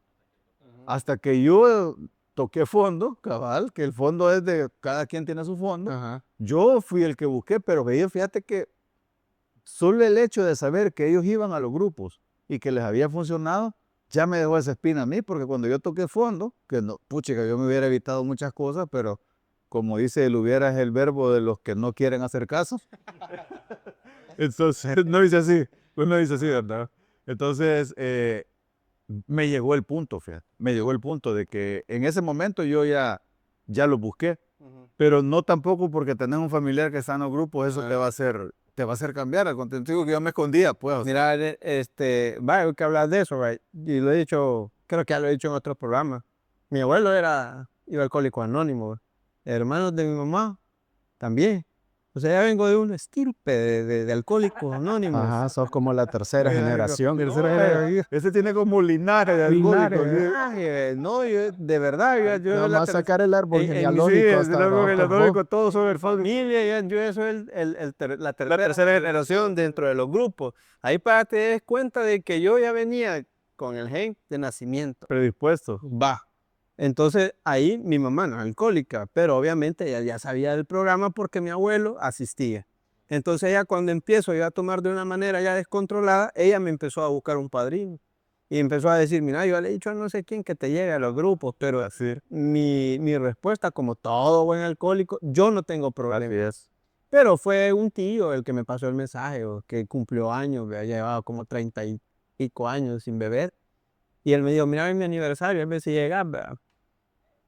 Hasta que yo toqué fondo, cabal, que el fondo es de cada quien tiene su fondo. Yo fui el que busqué, pero ellos, fíjate que solo el hecho de saber que ellos iban a los grupos y que les había funcionado, ya me dejó esa espina a mí, porque cuando yo toqué fondo, que no, puchica, yo me hubiera evitado muchas cosas, pero como dice, el hubiera es el verbo de los que no quieren hacer caso. Entonces, no dice así, pues no dice así, ¿verdad? Entonces, me llegó el punto, fíjate, me llegó el punto de que en ese momento yo ya lo busqué, pero no tampoco porque tenés un familiar que está en los grupos, eso te va a hacer cambiar. Al contrario, digo que yo me escondía, pues. Mira, vaya, que hablas de eso, right? Y lo he dicho, creo que ya lo he dicho en otros programas. Mi abuelo iba a Alcohólicos Anónimos, hermanos de mi mamá también. O sea, ya vengo de un estirpe de Alcohólicos Anónimos. Ajá, sos como la tercera generación. Ese tiene como linaje de alcohólicos. No, yo, de verdad, yo vamos a sacar el árbol genealógico. Sí, el árbol genealógico, todos son familia. Yo soy la tercera generación dentro de los grupos. Ahí para que te des cuenta de que yo ya venía con el gen de nacimiento. Predispuesto. Va. Entonces ahí mi mamá no es alcohólica, pero obviamente ella ya sabía del programa porque mi abuelo asistía. Entonces ella, cuando empiezo yo a tomar de una manera ya descontrolada, ella me empezó a buscar un padrino. Y empezó a decir, mira, yo le he dicho a no sé quién que te lleve a los grupos, pero mi respuesta, como todo buen alcohólico, yo no tengo problemas. Pero fue un tío el que me pasó el mensaje, o que cumplió años, que había llevado como 30 y pico años sin beber. Y él me dijo, mira, en mi aniversario, a ver si llegas, ¿verdad?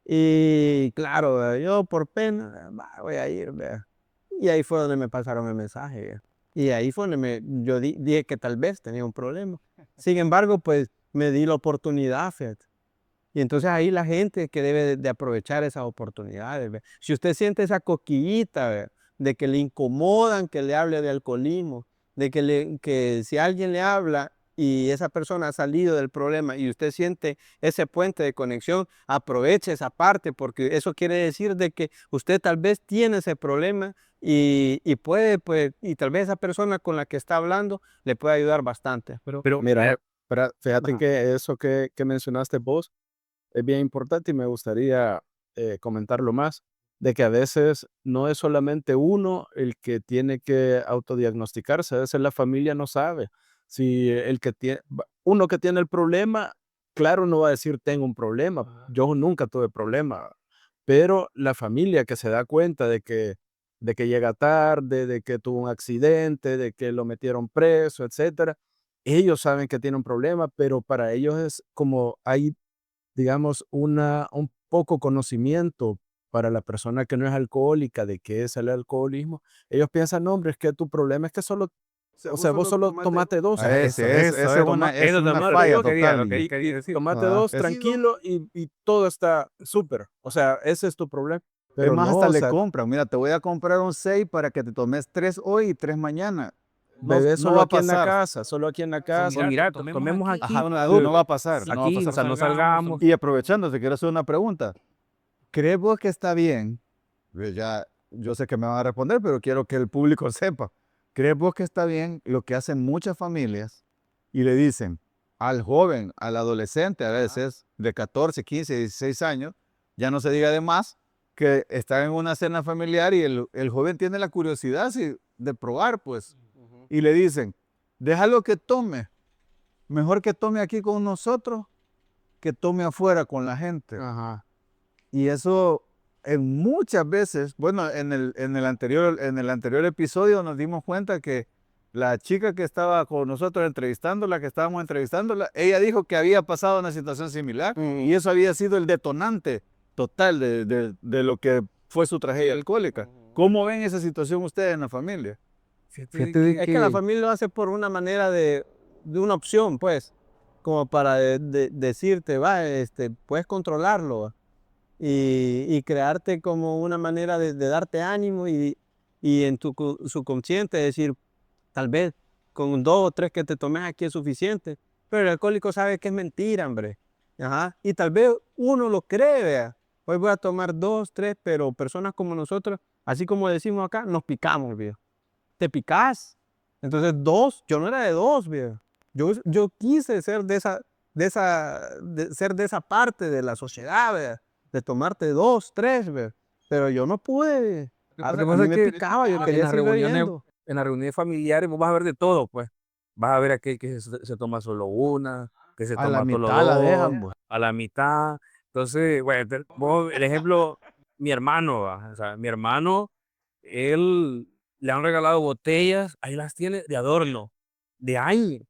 Y claro, ¿verdad? Yo por pena, voy a ir, ¿verdad? Y ahí fue donde me pasaron el mensaje, ¿verdad? Y ahí fue donde yo dije que tal vez tenía un problema. Sin embargo, pues me di la oportunidad, fíjate. Y entonces ahí la gente que debe de aprovechar esas oportunidades, ¿verdad? Si usted siente esa cosquillita, ¿verdad?, de que le incomodan que le hable de alcoholismo, de que si alguien le habla y esa persona ha salido del problema y usted siente ese puente de conexión, aproveche esa parte, porque eso quiere decir de que usted tal vez tiene ese problema y puede, pues, y tal vez esa persona con la que está hablando le puede ayudar bastante. Pero mira, fíjate que eso que mencionaste vos es bien importante y me gustaría comentarlo más, de que a veces no es solamente uno el que tiene que autodiagnosticarse, a veces la familia no sabe. Si el que tiene, uno que tiene el problema, claro, no va a decir tengo un problema, yo nunca tuve problema, pero la familia que se da cuenta de que llega tarde, de que tuvo un accidente, de que lo metieron preso, etcétera, ellos saben que tiene un problema, pero para ellos es como hay, digamos, un poco conocimiento para la persona que no es alcohólica de qué es el alcoholismo. Ellos piensan, no, hombre, es que tu problema es que solo, o sea, vos solo tomate dos. Esa es una falla total. Tomate dos, tranquilo, y todo está súper. O sea, ese es tu problema. Pero Pero más no, hasta o le sea, compran. Mira, te voy a comprar un 6 para que te tomes 3 hoy y 3 mañana. bebé no solo va a aquí en la pasar. casa, solo aquí en la casa. Mira, tomemos aquí. Ajá, no va a pasar. No va a Aquí, o pasar. sea, no salgamos. Y aprovechando, te quiero hacer una pregunta. ¿Crees vos que está bien? Yo sé que me van a responder, pero quiero que el público sepa. ¿Crees vos que está bien lo que hacen muchas familias y le dicen al joven, al adolescente, a veces de 14, 15, 16 años, ya no se diga de más, que está en una cena familiar y el joven tiene la curiosidad de probar, pues, y le dicen, déjalo que tome, mejor que tome aquí con nosotros que tome afuera con la gente. Ajá. Y eso muchas veces, bueno, en el anterior episodio nos dimos cuenta que la chica que estaba con nosotros entrevistándola, que estábamos entrevistándola, ella dijo que había pasado una situación similar y eso había sido el detonante total de lo que fue su tragedia alcohólica. ¿Cómo ven esa situación ustedes en la familia? Fíjate de Es que la familia lo hace por una manera de una opción, pues, como para decirte, va, puedes controlarlo, ¿va? Y crearte como una manera de darte ánimo y en tu subconsciente decir, tal vez con 2 o 3 que te tomes aquí es suficiente, pero el alcohólico sabe que es mentira, hombre. Ajá. Y tal vez uno lo cree, vea. Hoy voy a tomar 2, 3, pero personas como nosotros, así como decimos acá, nos picamos, viejo. Te picás. Entonces 2, yo no era de 2, viejo. Yo quise ser ser de esa parte de la sociedad, vea, de tomarte 2, 3, vea. Pero yo no pude, vea. Lo que A pasa mí es me que picaba, yo en quería las seguir reuniones, bebiendo. en las reuniones familiares vos vas a ver de todo, pues. Vas a ver aquel que se toma solo una, que se A la toma solo mitad la 2, dejan, pues. a la mitad. Entonces, bueno, vos, el ejemplo, mi hermano, ¿va? O sea, mi hermano, él le han regalado botellas, ahí las tiene de adorno, de años,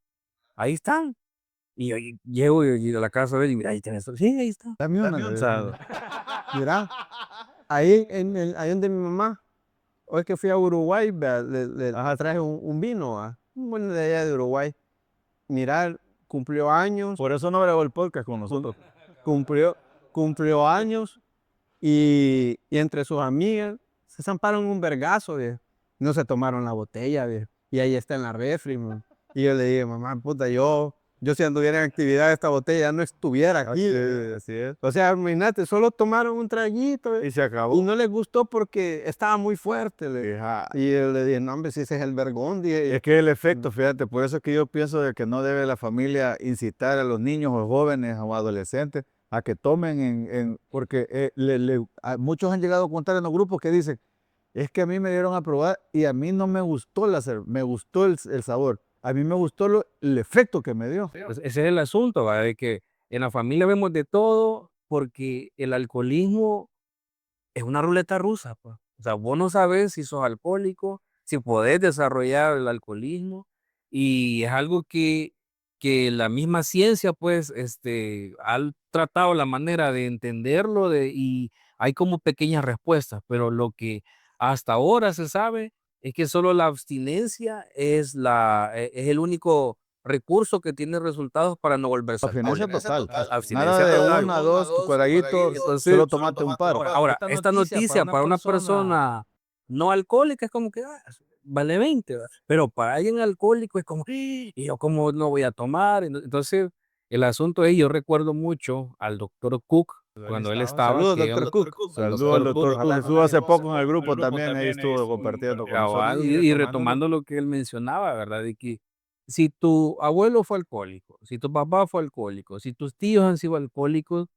ahí están. Y yo llego y a la casa de él y mira, ahí tienes, sí, ahí está. Dame una. O sea, Mira, ahí, ahí donde mi mamá, hoy que fui a Uruguay, vea, le traje un vino, un bueno de allá de Uruguay. Mira, cumplió años, Por eso no grabó el podcast con nosotros. cumplió, cumplió años y entre sus amigas se zamparon un vergazo, viejo. No se tomaron la botella, viejo. Y ahí está en la refri, man. Y yo le dije, mamá, puta, yo si anduviera en actividad esta botella ya no estuviera aquí. Así es. O sea, imagínate, solo tomaron un traguito Y se acabó. y no les gustó porque estaba muy fuerte. Ajá. Y yo le dije, no, hombre, si ese es el vergón. Dije, Es que el efecto, fíjate, por eso es que yo pienso de que no debe la familia incitar a los niños o jóvenes o adolescentes a que tomen porque muchos han llegado a contar en los grupos que dicen, es que a mí me dieron a probar y a mí no me gustó me gustó el sabor, a mí me gustó el efecto que me dio. pues ese es el asunto, ¿va? De que en la familia vemos de todo porque el alcoholismo es una ruleta rusa, pues. O sea, vos no sabes si sos alcohólico, si podés desarrollar el alcoholismo y es algo que la misma ciencia, pues, ha tratado la manera de entenderlo y hay como pequeñas respuestas, pero lo que hasta ahora se sabe es que solo la abstinencia es el único recurso que tiene resultados para no volverse Abstinencia alcohólico. total. Abstinencia Nada de total. una, dos, tu coraguito, Entonces, solo tomate un par. Ahora, esta noticia para una persona no alcohólica es como que vale 20, ¿va? Pero para alguien alcohólico es como, y yo como no voy a tomar. Entonces, el asunto es, yo recuerdo mucho al doctor Cook, cuando él estaba, saludos, que doctor Cook. Saludos al doctor Cook. Estuvo hace poco en el grupo también, ahí estuvo compartiendo con nosotros. cabal, y retomando lo que él mencionaba, ¿verdad? De que si tu abuelo fue alcohólico, si tu papá fue alcohólico, si tus tíos han sido alcohólicos,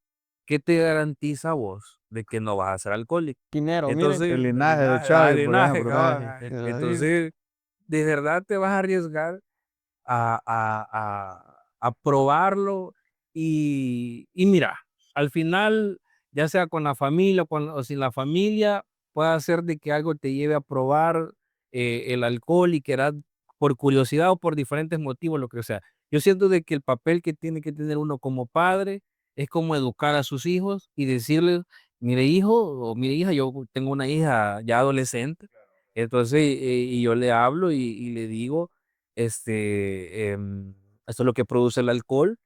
¿qué te garantiza a vos de que no vas a ser alcohólico? Quinero, miren. Entonces, El linaje de ah, Chávez, por linaje, ejemplo. cabal. Ajá. Entonces, de verdad te vas a arriesgar a probarlo y mira, al final, ya sea con la familia o sin la familia, puede hacer de que algo te lleve a probar el alcohol y quieras por curiosidad o por diferentes motivos, lo que sea. Yo siento de que el papel que tiene que tener uno como padre es como educar a sus hijos y decirles, mire hijo o mire hija, yo tengo una hija ya adolescente, entonces, y yo le hablo y le digo, esto es lo que produce el alcohol.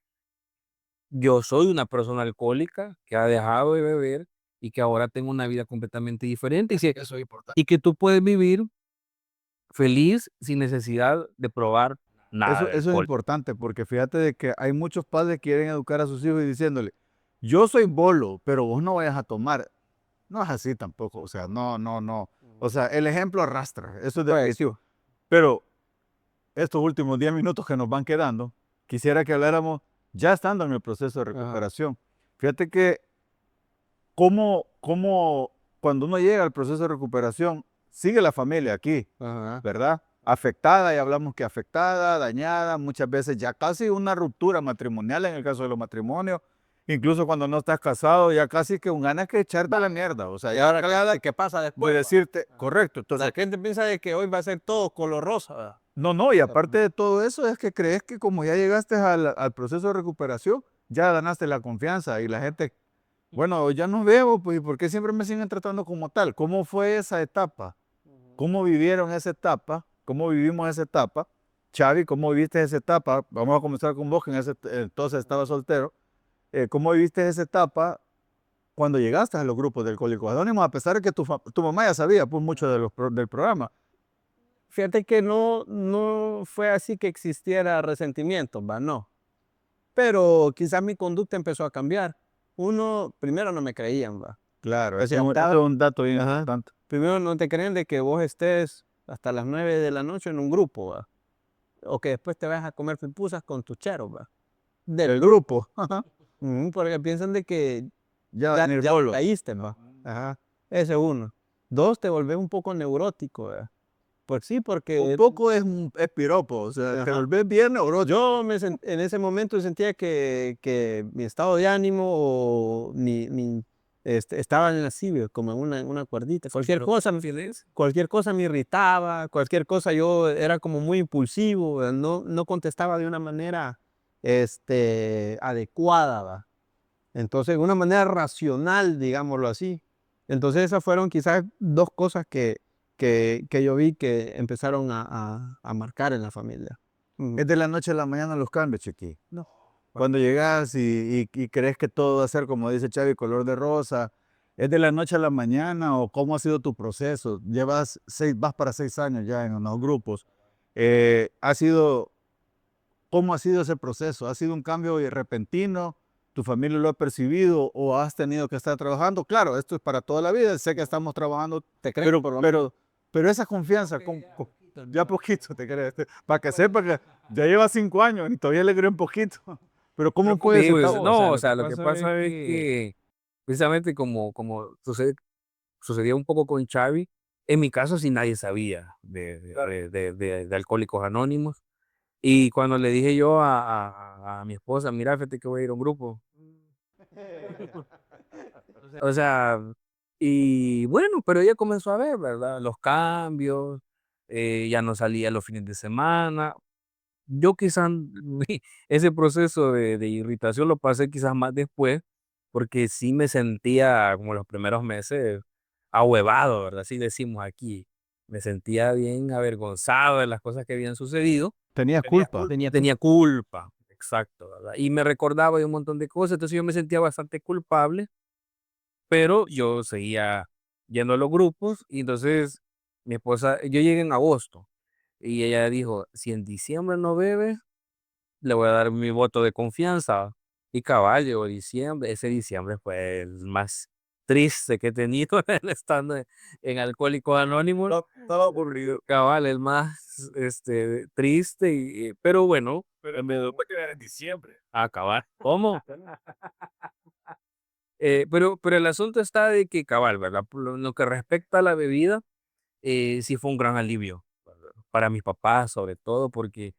Yo soy una persona alcohólica que ha dejado de beber y que ahora tengo una vida completamente diferente y que tú puedes vivir feliz sin necesidad de probar nada de Eso es alcohol. importante porque fíjate de que hay muchos padres que quieren educar a sus hijos y diciéndole, yo soy bolo, pero vos no vayas a tomar. No es así tampoco, o sea, no, no, no. O sea, el ejemplo arrastra, eso es definitivo. Pero estos últimos 10 minutos que nos van quedando, quisiera que habláramos ya estando en el proceso de recuperación. Fíjate que cómo cuando uno llega al proceso de recuperación, sigue la familia aquí, Ajá. ¿verdad? Afectada, y hablamos que afectada, dañada, muchas veces ya casi una ruptura matrimonial en el caso de los matrimonios, incluso cuando no estás casado, ya casi que un ganas que echarte a la mierda, o sea, Y ya ahora, ¿qué pasa voy después? a decirte, correcto, La entonces, gente piensa de que hoy va a ser todo color rosa, ¿verdad? No, y aparte de todo eso es que crees que como ya llegaste al proceso de recuperación, ya ganaste la confianza y la gente, bueno, ya nos veo, pues, ¿y por qué siempre me siguen tratando como tal? ¿Cómo fue esa etapa? ¿Cómo vivieron esa etapa? ¿Cómo vivimos esa etapa? Xavi, ¿cómo viviste esa etapa? Vamos a comenzar con vos, que en ese entonces estaba soltero. ¿Cómo viviste esa etapa cuando llegaste a los grupos del Alcohólicos Anónimos, a pesar de que tu mamá ya sabía pues, mucho del programa? Fíjate que no fue así que existiera resentimiento, va, no. Pero quizás mi conducta empezó a cambiar. Uno, primero no me creían, va. Claro, O ese sea, es un dato bien ajá. importante. Primero no te creen de que vos estés hasta las 9 de la noche en un grupo, va. O que después te vayas a comer pupusas con tus cheros, va. Del El grupo, porque piensan de que ya ya, venir ya solo. caíste, va. Ajá. Ese es uno. Dos, te volvés un poco neurótico, ¿verdad? Pues sí, Un porque poco es piropo, o sea, te ajá, volvés bien neurótico. yo en ese momento sentía que mi estado de ánimo o estaba así, ¿ve? Como en una cuerdita. Cualquier cosa me irritaba, cualquier cosa yo era como muy impulsivo, ¿verdad? No contestaba de una manera adecuada, ¿va? Entonces, de una manera racional, digámoslo así. Entonces, esas fueron quizás dos cosas que yo vi que empezaron a marcar en la familia. Es de la noche a la mañana los cambios, Chiqui. No. Cuando llegas y crees que todo va a ser, como dice Xavi, color de rosa, ¿es de la noche a la mañana o cómo ha sido tu proceso? Vas para 6 años ya en los grupos. ¿Ha sido ¿Cómo ha sido ese proceso? ¿Ha sido un cambio repentino? ¿Tu familia lo ha percibido o has tenido que estar trabajando? Claro, esto es para toda la vida, sé que estamos trabajando, ¿Te crees? pero esa confianza, ya poquito te crees, para que sepa que ya lleva 5 años y todavía le creo un poquito. Pero ¿cómo fue esa etapa? No, o sea, lo que pasa es que precisamente como sucedía un poco con Xavi, en mi caso sí nadie sabía de Alcohólicos Anónimos. Y cuando le dije yo a mi esposa, mira, fíjate que voy a ir a un grupo. O sea, y bueno, pero ella comenzó a ver, ¿verdad? Los cambios, ya no salía los fines de semana. Yo quizás ese proceso de irritación lo pasé quizás más después, porque sí me sentía como los primeros meses ahuevado, ¿verdad? Así decimos aquí. Me sentía bien avergonzado de las cosas que habían sucedido. Tenías culpa. Tenía culpa, exacto, ¿verdad? Y me recordaba de un montón de cosas, entonces yo me sentía bastante culpable, pero yo seguía yendo a los grupos y entonces mi esposa, yo llegué en agosto y ella dijo, si en diciembre no bebe, le voy a dar mi voto de confianza. Y cabal, llegó diciembre, ese diciembre fue el más triste que he tenido estando en Alcohólicos Anónimos. Estaba aburrido. Cabal, el más triste, pero bueno. Pero me doy para quedar en diciembre. A cabal. ¿Cómo? Pero el asunto está de que cabal, ¿verdad? Por lo que respecta a la bebida, sí fue un gran alivio para mis papás, sobre todo, porque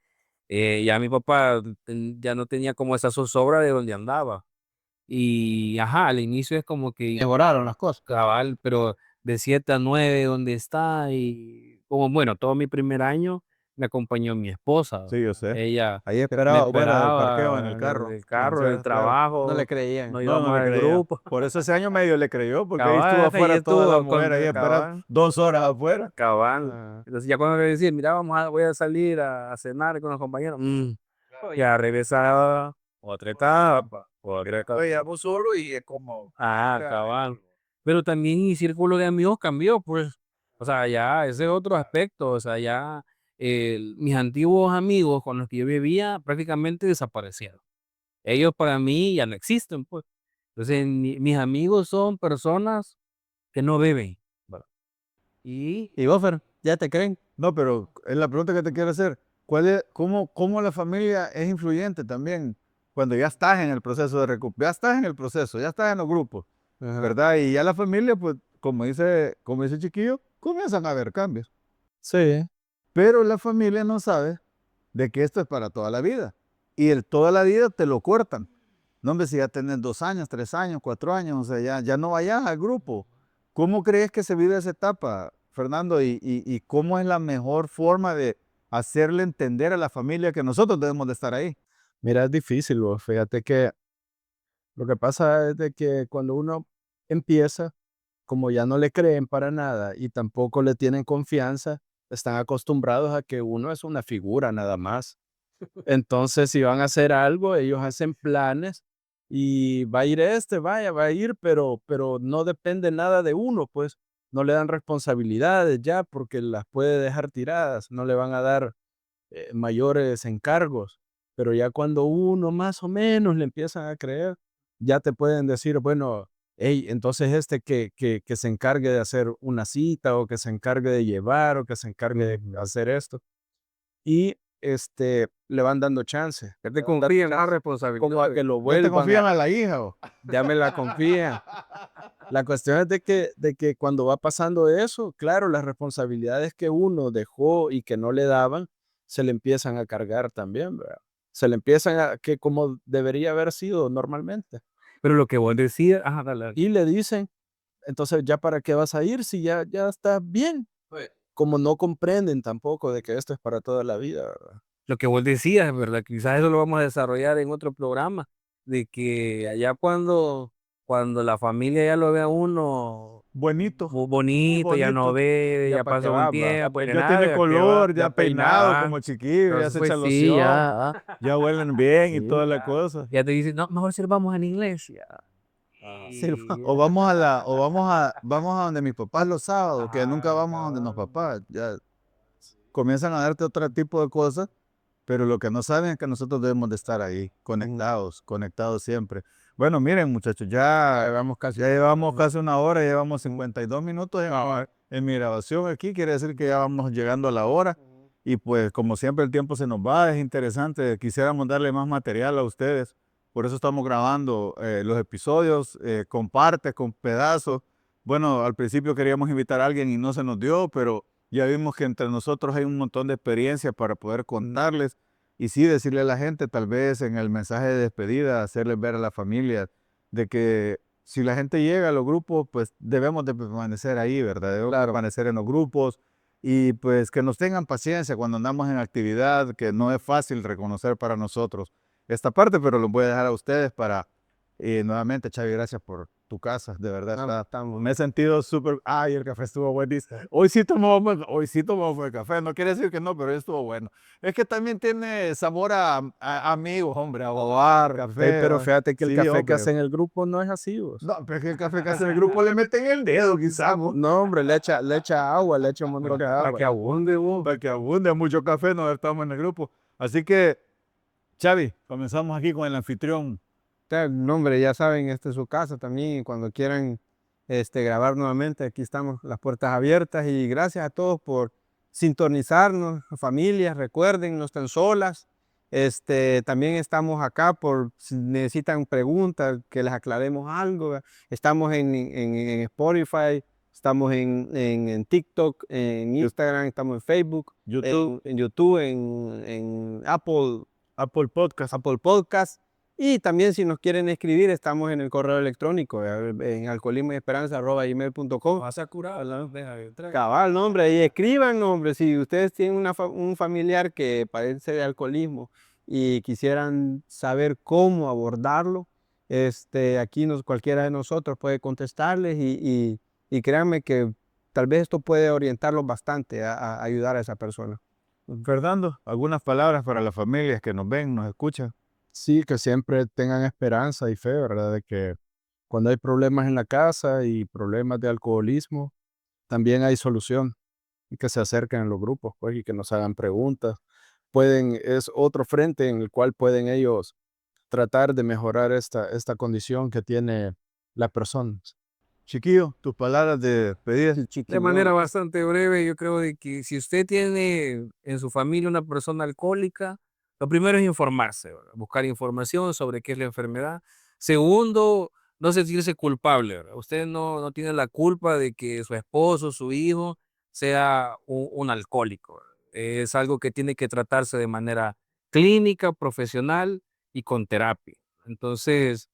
ya mi papá ya no tenía como esa zozobra de donde andaba. Y ajá, al inicio es como que Mejoraron las cosas. cabal, pero de 7 a 9 ¿dónde está? Y como bueno, todo mi primer año me acompañó mi esposa. Sí, yo sé. Ella Ahí me esperaba fuera del esperaba parqueo en el carro. del carro, del Claro. trabajo. No le creían. Nos No, íbamos no le al creía. grupo. Por eso ese año medio le creyó, porque ahí Cabal, estuvo ahí afuera toda la estuvo mujer, ahí esperando cabal. 2 horas afuera. Cabal. Ah. Entonces ya cuando le decía, mira, voy a salir a cenar con los compañeros. Ya regresaba otra etapa, otra etapa. Oye, vamos solo y es como. Cabal. Pero también mi círculo de amigos cambió, pues. O sea, ya ese es otro aspecto. O sea, ya mis antiguos amigos con los que yo vivía prácticamente desaparecieron. Ellos para mí ya no existen, pues. Entonces, mis amigos son personas que no beben. ¿Verdad? ¿Y vos, Fer? ¿Ya te creen? No, pero es la pregunta que te quiero hacer. ¿Cómo la familia es influyente también cuando ya estás en el proceso de recuperación? Ya estás en el proceso, ya estás en los grupos, Ajá. ¿verdad? Y ya la familia, pues, como dice el chiquillo, comienzan a haber cambios. Sí. Pero la familia no sabe de que esto es para toda la vida. Y toda la vida te lo cortan. No, hombre, si ya tenés 2 años, 3 años, 4 años, o sea, ya no vayas al grupo. ¿Cómo crees que se vive esa etapa, Fernando? ¿Y cómo es la mejor forma hacerle entender a la familia que nosotros debemos de estar ahí. Mira, es difícil, vos. Fíjate que lo que pasa es de que cuando uno empieza, como ya no le creen para nada y tampoco le tienen confianza, están acostumbrados a que uno es una figura nada más. Entonces, si van a hacer algo, ellos hacen planes y va a ir vaya, va a ir, pero no depende nada de uno, pues no le dan responsabilidades ya porque las puede dejar tiradas, no le van a dar mayores encargos, pero ya cuando uno más o menos le empiezan a creer, ya te pueden decir, bueno, hey, entonces que se encargue de hacer una cita o que se encargue de llevar o que se encargue de hacer esto. Y le van dando chance. Ya te Le van dando confían más chance como a responsabilidad. que lo Ya te vuelvan confían a, a la hija. ¿O? ya me la confían. La cuestión es de que cuando va pasando eso, claro, las responsabilidades que uno dejó y que no le daban, se le empiezan a cargar también, ¿verdad? Se le empiezan a que como debería haber sido normalmente. Pero lo que vos decías, ajá, dale. Y le dicen, entonces, ¿ya para qué vas a ir si ya está bien? Como no comprenden tampoco de que esto es para toda la vida, ¿verdad? Lo que vos decías, ¿verdad? Quizás eso lo vamos a desarrollar en otro programa, de que allá cuando la familia ya lo ve a uno Bonito. bonito, ya no Bonito. ve, Ya ya para qué pasó un va, tiempo, Ya tiene ya que va, color, ya peinado como chiquillo, ya entonces se pues echa sí, loción, ya, ya huelen bien y Sí, toda la ya, cosa. ya te dicen, no, mejor sirvamos en la iglesia. Sí, Y, vamos a donde mis papás los sábados, que nunca vamos a donde los papás. Ya comienzan a darte otro tipo de cosas, pero lo que no saben es que nosotros debemos de estar ahí, conectados siempre. Bueno, miren, muchachos, ya llevamos casi una hora, ya llevamos 52 minutos en mi grabación aquí, quiere decir que ya vamos llegando a la hora. Y pues como siempre el tiempo se nos va, es interesante, quisiéramos darle más material a ustedes, por eso estamos grabando los episodios, con partes, con pedazos. Bueno, al principio queríamos invitar a alguien y no se nos dio, pero ya vimos que entre nosotros hay un montón de experiencia para poder contarles y sí decirle a la gente, tal vez en el mensaje de despedida, hacerles ver a la familia de que si la gente llega a los grupos, pues debemos de permanecer ahí, ¿verdad? Debemos permanecer en los grupos y pues que nos tengan paciencia cuando andamos en actividad, que no es fácil reconocer para nosotros esta parte, pero lo voy a dejar a ustedes para, nuevamente, Xavi, gracias por tu casa, de verdad. Me he sentido súper, ay, el café estuvo buenísimo. Hoy sí tomamos el café, no quiere decir que no, pero estuvo bueno. Es que también tiene sabor a amigos, hombre, a hogar, café. pero fíjate que el Sí, café que hombre. hace en el grupo no es así, vos. No, pero es que el café que hace el grupo le meten el dedo, quizás, ¿no? No, hombre, le echa agua, le echa un montón de Para agua. que abunde, vos. Para que abunde mucho café, no estamos en el grupo. Así que, Xavi, comenzamos aquí con el anfitrión. No, hombre, ya saben, esta es su casa también y cuando quieran grabar nuevamente, aquí estamos, las puertas abiertas y gracias a todos por sintonizarnos, familias, recuerden, no están solas. También estamos acá por si necesitan preguntas, que les aclaremos algo. ¿Verdad? Estamos en Spotify, estamos en TikTok, en Instagram, estamos en Facebook, en YouTube, en Apple Podcast. Apple Podcast. Y también si nos quieren escribir, estamos en el correo electrónico, en alcoholismoyesperanza@gmail.com. vas a curar, ¿no? Deja de entrar. Cabal, nombre, y escriban, nombre, si ustedes tienen un familiar que padece de alcoholismo y quisieran saber cómo abordarlo, aquí cualquiera de nosotros puede contestarles y créanme que tal vez esto puede orientarlos bastante a ayudar a esa persona. Fernando, algunas palabras para las familias que nos ven, nos escuchan. Sí, que siempre tengan esperanza y fe, ¿verdad? De que cuando hay problemas en la casa y problemas de alcoholismo, también hay solución y que se acerquen a los grupos, pues, y que nos hagan preguntas. Es otro frente en el cual pueden ellos tratar de mejorar esta condición que tiene la persona. Chiquillo, tus palabras de despedida. De manera bastante breve, yo creo de que si usted tiene en su familia una persona alcohólica, lo primero es informarse, ¿verdad? Buscar información sobre qué es la enfermedad. Segundo, no sentirse culpable, ¿verdad? Usted no tiene la culpa de que su esposo, su hijo, sea un alcohólico, ¿verdad? Es algo que tiene que tratarse de manera clínica, profesional y con terapia. Entonces,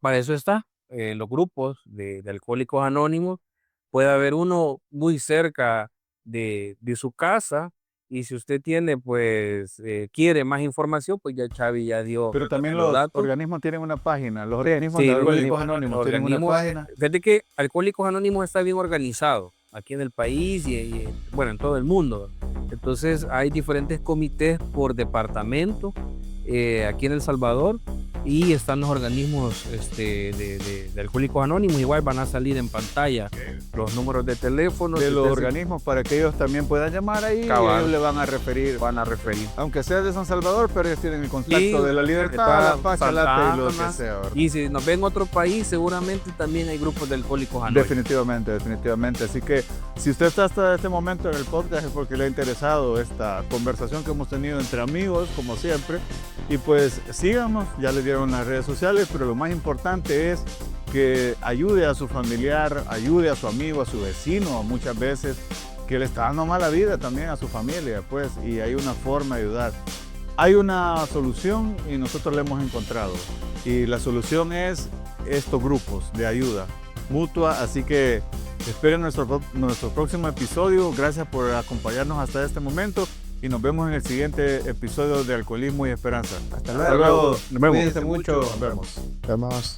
para eso está los grupos de Alcohólicos Anónimos. Puede haber uno muy cerca de su casa Y si usted tiene, pues, quiere más información, pues ya Xavi ya dio Pero también los los datos. organismos tienen una página. Los organismos Sí, de los Alcohólicos organismos- Anónimos los tienen una organismos- página. Fíjate que Alcohólicos Anónimos está bien organizado aquí en el país bueno, en todo el mundo. Entonces hay diferentes comités por departamento aquí en El Salvador y están los organismos de Alcohólicos Anónimos. Igual van a salir en pantalla los números de teléfono. De si los usted se- organismos para que ellos también puedan llamar ahí Cabal. y ellos le van a referir. van a referir. Aunque sea de San Salvador, pero ellos tienen el contacto Sí, de la de Libertad, toda la Pachalata y lo que Santana. sea, ¿verdad? Y si nos ven en otro país, seguramente también hay grupos de Alcohólicos Anónimos. Definitivamente, definitivamente. Así que si usted está hasta este momento en el podcast es porque le ha interesado esta conversación que hemos tenido entre amigos, como siempre. Y pues síganos, ya le dieron las redes sociales, pero lo más importante es que ayude a su familiar, ayude a su amigo, a su vecino, muchas veces que le está dando mala vida también a su familia, pues, y hay una forma de ayudar. Hay una solución y nosotros la hemos encontrado. Y la solución es estos grupos de ayuda mutua, así que esperen nuestro próximo episodio. Gracias por acompañarnos hasta este momento y nos vemos en el siguiente episodio de Alcoholismo y Esperanza. Hasta Hasta luego. luego. Nos vemos. Cuídense mucho. Nos vemos. Además.